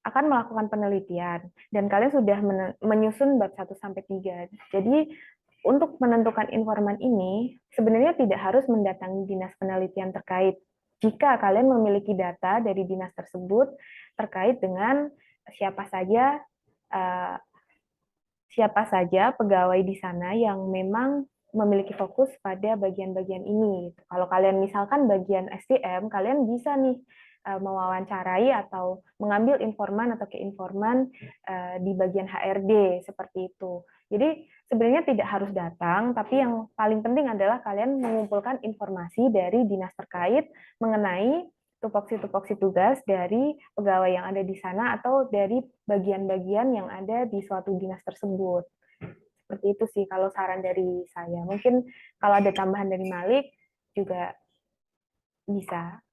akan melakukan penelitian dan kalian sudah menyusun bab 1 sampai 3. Jadi untuk menentukan informan ini sebenarnya tidak harus mendatangi dinas penelitian terkait. Jika kalian memiliki data dari dinas tersebut terkait dengan siapa saja pegawai di sana yang memang memiliki fokus pada bagian-bagian ini. Kalau kalian misalkan bagian SDM, kalian bisa nih mewawancarai atau mengambil informan atau keinforman di bagian HRD seperti itu. Jadi sebenarnya tidak harus datang, tapi yang paling penting adalah kalian mengumpulkan informasi dari dinas terkait mengenai tupoksi-tupoksi tugas dari pegawai yang ada di sana atau dari bagian-bagian yang ada di suatu dinas tersebut. Seperti itu sih kalau saran dari saya. Mungkin kalau ada tambahan dari Malik juga bisa.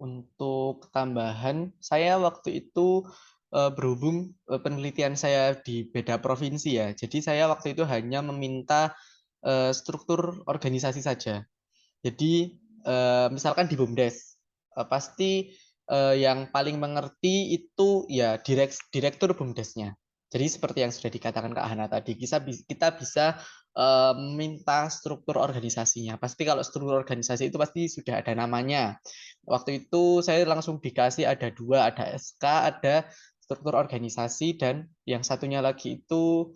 Untuk tambahan, saya waktu itu berhubung penelitian saya di beda provinsi ya, jadi saya waktu itu hanya meminta struktur organisasi saja. Jadi misalkan di BUMDes, pasti yang paling mengerti itu ya direktur BUMDesnya. Jadi seperti yang sudah dikatakan Kak Hana tadi, kita bisa minta struktur organisasinya. Pasti kalau struktur organisasi itu pasti sudah ada namanya. Waktu itu saya langsung dikasih ada 2, ada SK, ada struktur organisasi, dan yang satunya lagi itu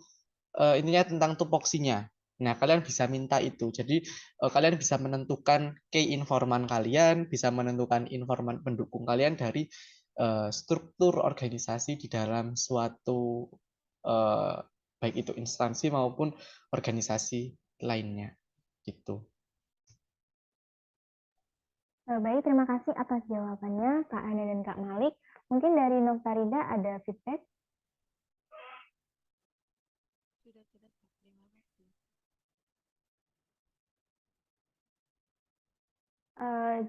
intinya tentang tupoksinya. Nah, kalian bisa minta itu. Jadi kalian bisa menentukan key informan kalian, bisa menentukan informan pendukung kalian dari struktur organisasi di dalam suatu baik itu instansi maupun organisasi lainnya. Gitu. Baik, terima kasih atas jawabannya Kak Ana dan Kak Malik. Mungkin dari Noftarida ada feedback?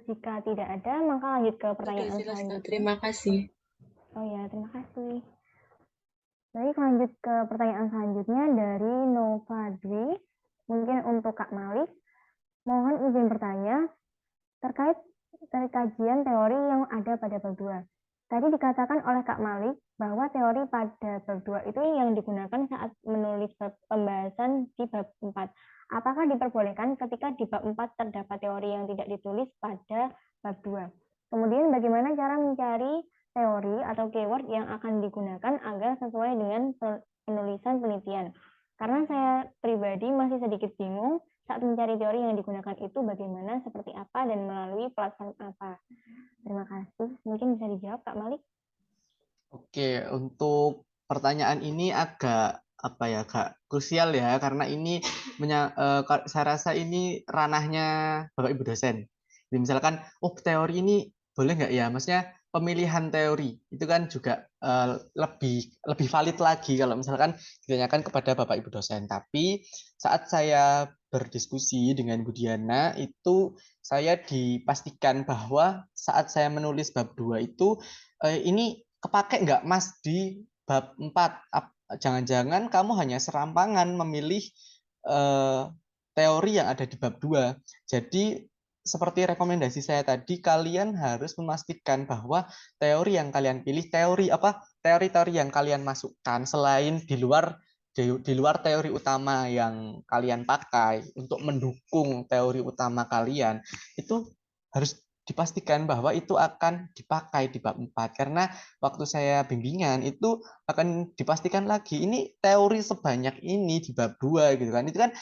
Jika tidak ada, maka lanjut ke pertanyaan Sudah jelas, Kak. selanjutnya. Terima kasih. Oh ya, terima kasih. Baik, lanjut ke pertanyaan selanjutnya dari Nova Dwi. Mungkin untuk Kak Malik. Mohon izin bertanya terkait kajian teori yang ada pada bab 2. Tadi dikatakan oleh Kak Malik bahwa teori pada bab 2 itu yang digunakan saat menulis bab pembahasan di bab 4. Apakah diperbolehkan ketika di bab 4 terdapat teori yang tidak ditulis pada bab 2? Kemudian bagaimana cara mencari teori atau keyword yang akan digunakan agar sesuai dengan penulisan penelitian? Karena saya pribadi masih sedikit bingung saat mencari teori yang digunakan itu bagaimana, seperti apa, dan melalui platform apa. Terima kasih. Mungkin bisa dijawab, Kak Malik. Oke, untuk pertanyaan ini agak agak krusial ya, karena ini saya rasa ini ranahnya Bapak Ibu dosen. Jadi misalkan, teori ini boleh nggak ya? Maksudnya pemilihan teori itu kan juga lebih valid lagi kalau misalkan ditanyakan kepada Bapak Ibu dosen. Tapi saat saya berdiskusi dengan Bu Diana itu saya dipastikan bahwa saat saya menulis bab 2 itu ini kepake nggak Mas di bab 4? Jangan-jangan kamu hanya serampangan memilih teori yang ada di bab 2. Jadi seperti rekomendasi saya tadi, kalian harus memastikan bahwa teori yang kalian pilih, teori-teori yang kalian masukkan selain di luar teori utama yang kalian pakai untuk mendukung teori utama kalian, itu harus dipastikan bahwa itu akan dipakai di bab 4. Karena waktu saya bimbingan itu akan dipastikan lagi, ini teori sebanyak ini di bab 2 gitu kan. Itu kan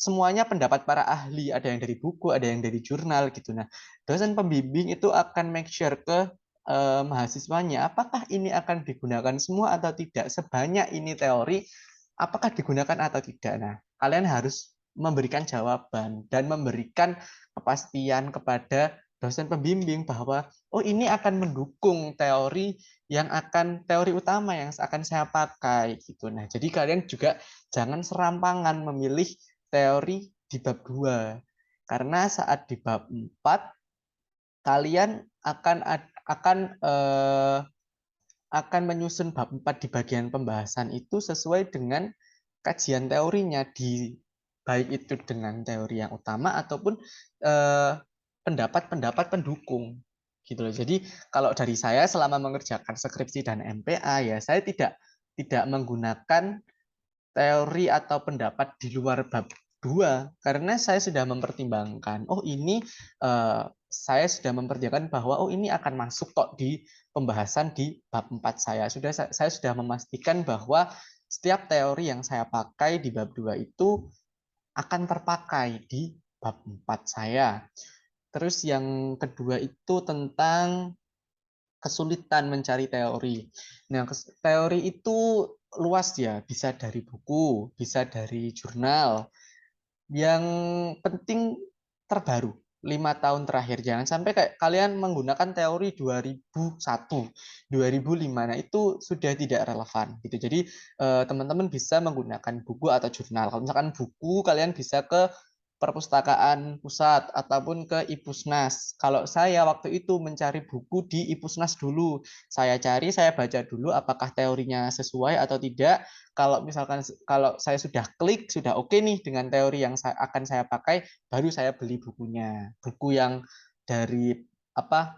semuanya pendapat para ahli, ada yang dari buku, ada yang dari jurnal gitu. Nah, dosen pembimbing itu akan make sure ke mahasiswanya apakah ini akan digunakan semua atau tidak, sebanyak ini teori apakah digunakan atau tidak. Nah, kalian harus memberikan jawaban dan memberikan kepastian kepada dosen pembimbing bahwa ini akan mendukung teori utama yang akan saya pakai gitu. Nah, jadi kalian juga jangan serampangan memilih teori di bab 2. Karena saat di bab 4 kalian akan menyusun bab 4 di bagian pembahasan itu sesuai dengan kajian teorinya, baik itu dengan teori yang utama ataupun pendapat-pendapat pendukung gitu loh. Jadi kalau dari saya selama mengerjakan skripsi dan MPA ya saya tidak menggunakan teori atau pendapat di luar bab 2 karena saya sudah mempertimbangkan ini saya sudah mempertimbangkan bahwa ini akan masuk kok di pembahasan di bab 4 saya sudah memastikan bahwa setiap teori yang saya pakai di bab 2 itu akan terpakai di bab 4 saya. Terus yang kedua itu tentang kesulitan mencari teori. Nah, teori itu luas ya, bisa dari buku, bisa dari jurnal. Yang penting terbaru, 5 tahun terakhir. Jangan sampai kayak kalian menggunakan teori 2001, 2005. Nah, itu sudah tidak relevan gitu. Jadi teman-teman bisa menggunakan buku atau jurnal. Kalau misalkan buku, kalian bisa ke perpustakaan pusat ataupun ke Ipusnas. Kalau saya waktu itu mencari buku di Ipusnas dulu, saya baca dulu apakah teorinya sesuai atau tidak. Kalau misalkan saya sudah klik, sudah oke nih dengan teori yang akan saya pakai, baru saya beli bukunya, buku yang dari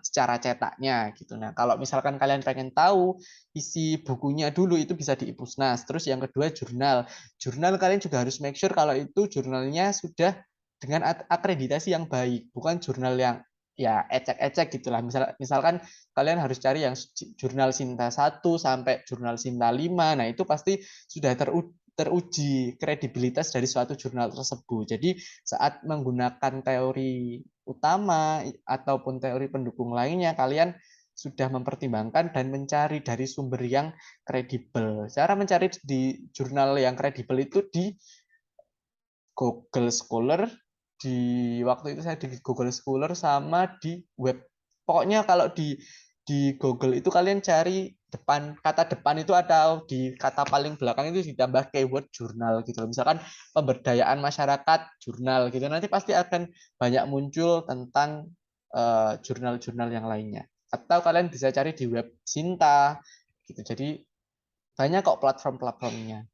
secara cetaknya gitu. Nah, kalau misalkan kalian pengen tahu isi bukunya dulu itu bisa di Ipusnas. Terus yang kedua jurnal. Jurnal kalian juga harus make sure kalau itu jurnalnya sudah dengan akreditasi yang baik, bukan jurnal yang ya ecek-ecek gitulah. Misalkan kalian harus cari yang jurnal Sinta 1 sampai jurnal Sinta 5. Nah, itu pasti sudah teruji kredibilitas dari suatu jurnal tersebut. Jadi, saat menggunakan teori utama ataupun teori pendukung lainnya, kalian sudah mempertimbangkan dan mencari dari sumber yang kredibel. Cara mencari di jurnal yang kredibel itu di Google Scholar, waktu itu saya di Google Scholar sama di web. Pokoknya kalau di Google itu kalian cari kata depan itu atau di kata paling belakang itu ditambah keyword jurnal gitu. Misalkan pemberdayaan masyarakat jurnal gitu, nanti pasti akan banyak muncul tentang jurnal-jurnal yang lainnya. Atau kalian bisa cari di web Sinta gitu. Jadi banyak kok platform-platformnya.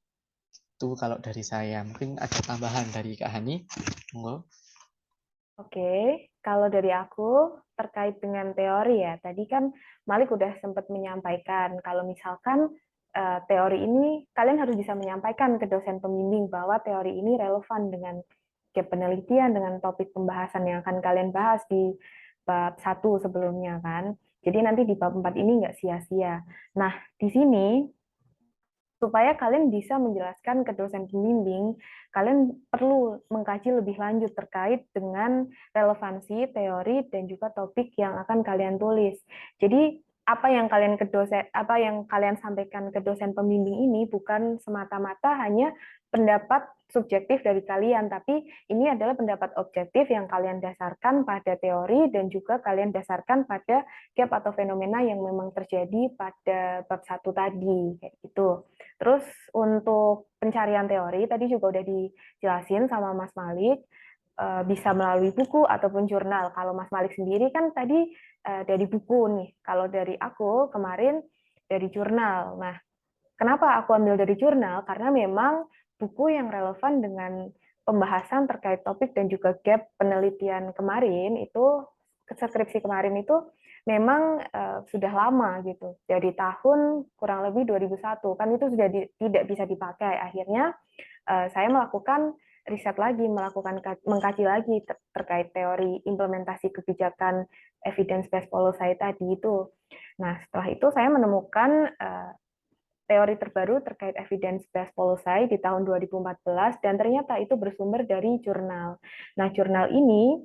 Itu kalau dari saya. Mungkin ada tambahan dari Kak Hani. Monggo. Oke, kalau dari aku terkait dengan teori ya, tadi kan Malik udah sempat menyampaikan kalau misalkan teori ini kalian harus bisa menyampaikan ke dosen pembimbing bahwa teori ini relevan dengan penelitian, dengan topik pembahasan yang akan kalian bahas di bab 1 sebelumnya kan. Jadi nanti di bab 4 ini nggak sia-sia. Nah, di sini supaya kalian bisa menjelaskan ke dosen pembimbing, kalian perlu mengkaji lebih lanjut terkait dengan relevansi, teori, dan juga topik yang akan kalian tulis. Jadi apa yang kalian sampaikan ke dosen pembimbing ini bukan semata-mata hanya pendapat subjektif dari kalian, tapi ini adalah pendapat objektif yang kalian dasarkan pada teori dan juga kalian dasarkan pada gap atau fenomena yang memang terjadi pada bab 1 tadi, kayak gitu. Terus untuk pencarian teori, tadi juga udah dijelasin sama Mas Malik, bisa melalui buku ataupun jurnal. Kalau Mas Malik sendiri kan tadi dari buku nih, kalau dari aku kemarin dari jurnal. Nah, kenapa aku ambil dari jurnal? Karena memang buku yang relevan dengan pembahasan terkait topik dan juga gap penelitian kemarin itu, skripsi kemarin itu memang sudah lama gitu, dari tahun kurang lebih 2001 kan itu sudah tidak bisa dipakai. Akhirnya saya melakukan riset lagi, mengkaji lagi terkait teori implementasi kebijakan evidence based policy tadi itu. Nah, setelah itu saya menemukan teori terbaru terkait evidence based policy di tahun 2014 dan ternyata itu bersumber dari jurnal. Nah, jurnal ini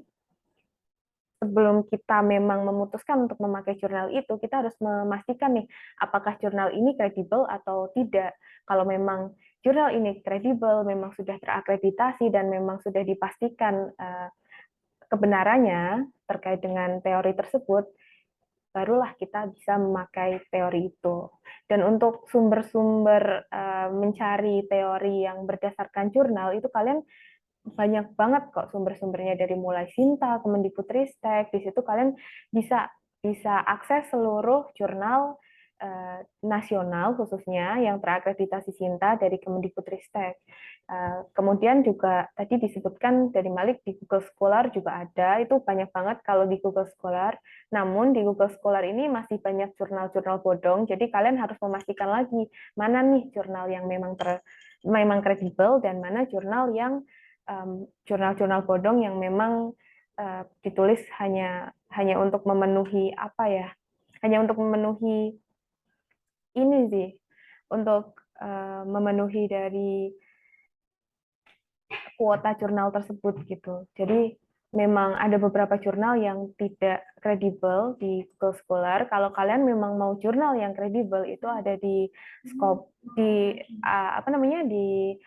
sebelum kita memang memutuskan untuk memakai jurnal itu, kita harus memastikan nih, apakah jurnal ini kredibel atau tidak. Kalau memang jurnal ini kredibel, memang sudah terakreditasi, dan memang sudah dipastikan kebenarannya terkait dengan teori tersebut, barulah kita bisa memakai teori itu. Dan untuk sumber-sumber mencari teori yang berdasarkan jurnal, itu kalian banyak banget kok sumber-sumbernya, dari mulai Sinta, Kemendikbudristek. Di situ kalian bisa akses seluruh jurnal nasional khususnya yang terakreditasi Sinta dari Kemendikbudristek. Kemudian juga tadi disebutkan dari Malik di Google Scholar juga ada, itu banyak banget kalau di Google Scholar. Namun di Google Scholar ini masih banyak jurnal-jurnal bodong, jadi kalian harus memastikan lagi mana nih jurnal yang memang kredibel dan mana jurnal yang jurnal-jurnal bodong yang memang ditulis hanya untuk memenuhi hanya untuk memenuhi ini sih, untuk memenuhi dari kuota jurnal tersebut gitu. Jadi memang ada beberapa jurnal yang tidak kredibel di Google Scholar. Kalau kalian memang mau jurnal yang kredibel, itu ada di di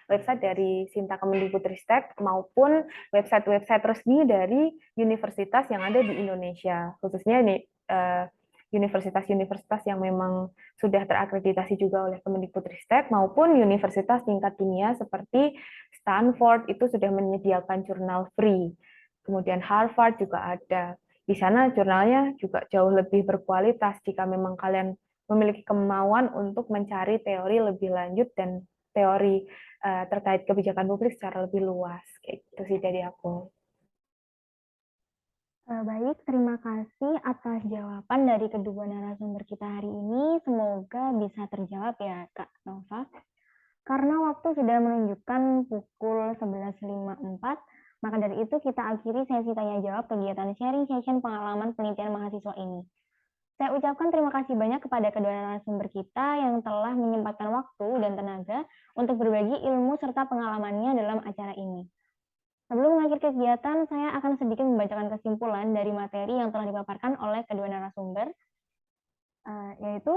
website dari Sinta Kemendikbudristek maupun website resmi dari universitas yang ada di Indonesia, khususnya ini universitas-universitas yang memang sudah terakreditasi juga oleh Kemendikbudristek maupun universitas tingkat dunia seperti Stanford itu sudah menyediakan jurnal free. Kemudian Harvard juga ada. Di sana jurnalnya juga jauh lebih berkualitas jika memang kalian memiliki kemauan untuk mencari teori lebih lanjut dan teori terkait kebijakan publik secara lebih luas. Kayak gitu sih dari aku. Baik, terima kasih atas jawaban dari kedua narasumber kita hari ini. Semoga bisa terjawab ya, Kak Nova. Karena waktu sudah menunjukkan pukul 11.54, maka dari itu kita akhiri sesi tanya-jawab kegiatan sharing session pengalaman penelitian mahasiswa ini. Saya ucapkan terima kasih banyak kepada kedua narasumber kita yang telah menyempatkan waktu dan tenaga untuk berbagi ilmu serta pengalamannya dalam acara ini. Sebelum mengakhiri kegiatan, saya akan sedikit membacakan kesimpulan dari materi yang telah dipaparkan oleh kedua narasumber, yaitu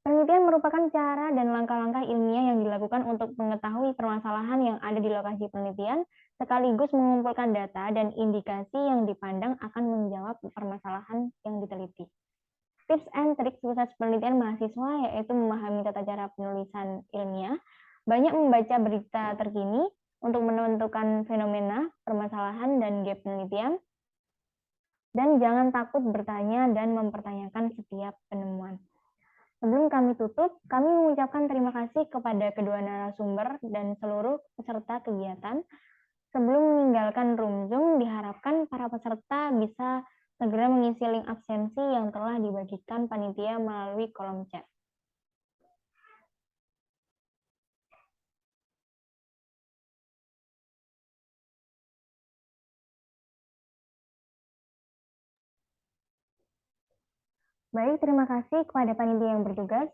penelitian merupakan cara dan langkah-langkah ilmiah yang dilakukan untuk mengetahui permasalahan yang ada di lokasi penelitian, sekaligus mengumpulkan data dan indikasi yang dipandang akan menjawab permasalahan yang diteliti. Tips and trik sukses penelitian mahasiswa yaitu memahami tata cara penulisan ilmiah, banyak membaca berita terkini untuk menentukan fenomena, permasalahan, dan gap penelitian, Dan jangan takut bertanya dan mempertanyakan setiap penemuan. Sebelum kami tutup, kami mengucapkan terima kasih kepada kedua narasumber dan seluruh peserta kegiatan. Sebelum meninggalkan room Zoom, diharapkan para peserta bisa segera mengisi link absensi yang telah dibagikan panitia melalui kolom chat. Baik, terima kasih kepada panitia yang bertugas,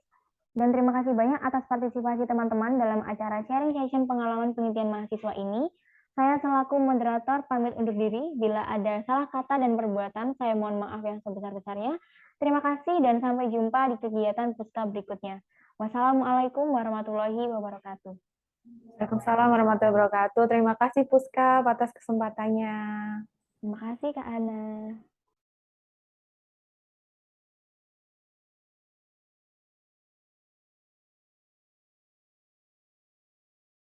dan terima kasih banyak atas partisipasi teman-teman dalam acara sharing session pengalaman penelitian mahasiswa ini. Saya selaku moderator pamit undur diri. Bila ada salah kata dan perbuatan, saya mohon maaf yang sebesar-besarnya. Terima kasih dan sampai jumpa di kegiatan Puska berikutnya. Wassalamualaikum warahmatullahi wabarakatuh. Waalaikumsalam warahmatullahi wabarakatuh. Terima kasih Puska atas kesempatannya. Terima kasih Kak Ana.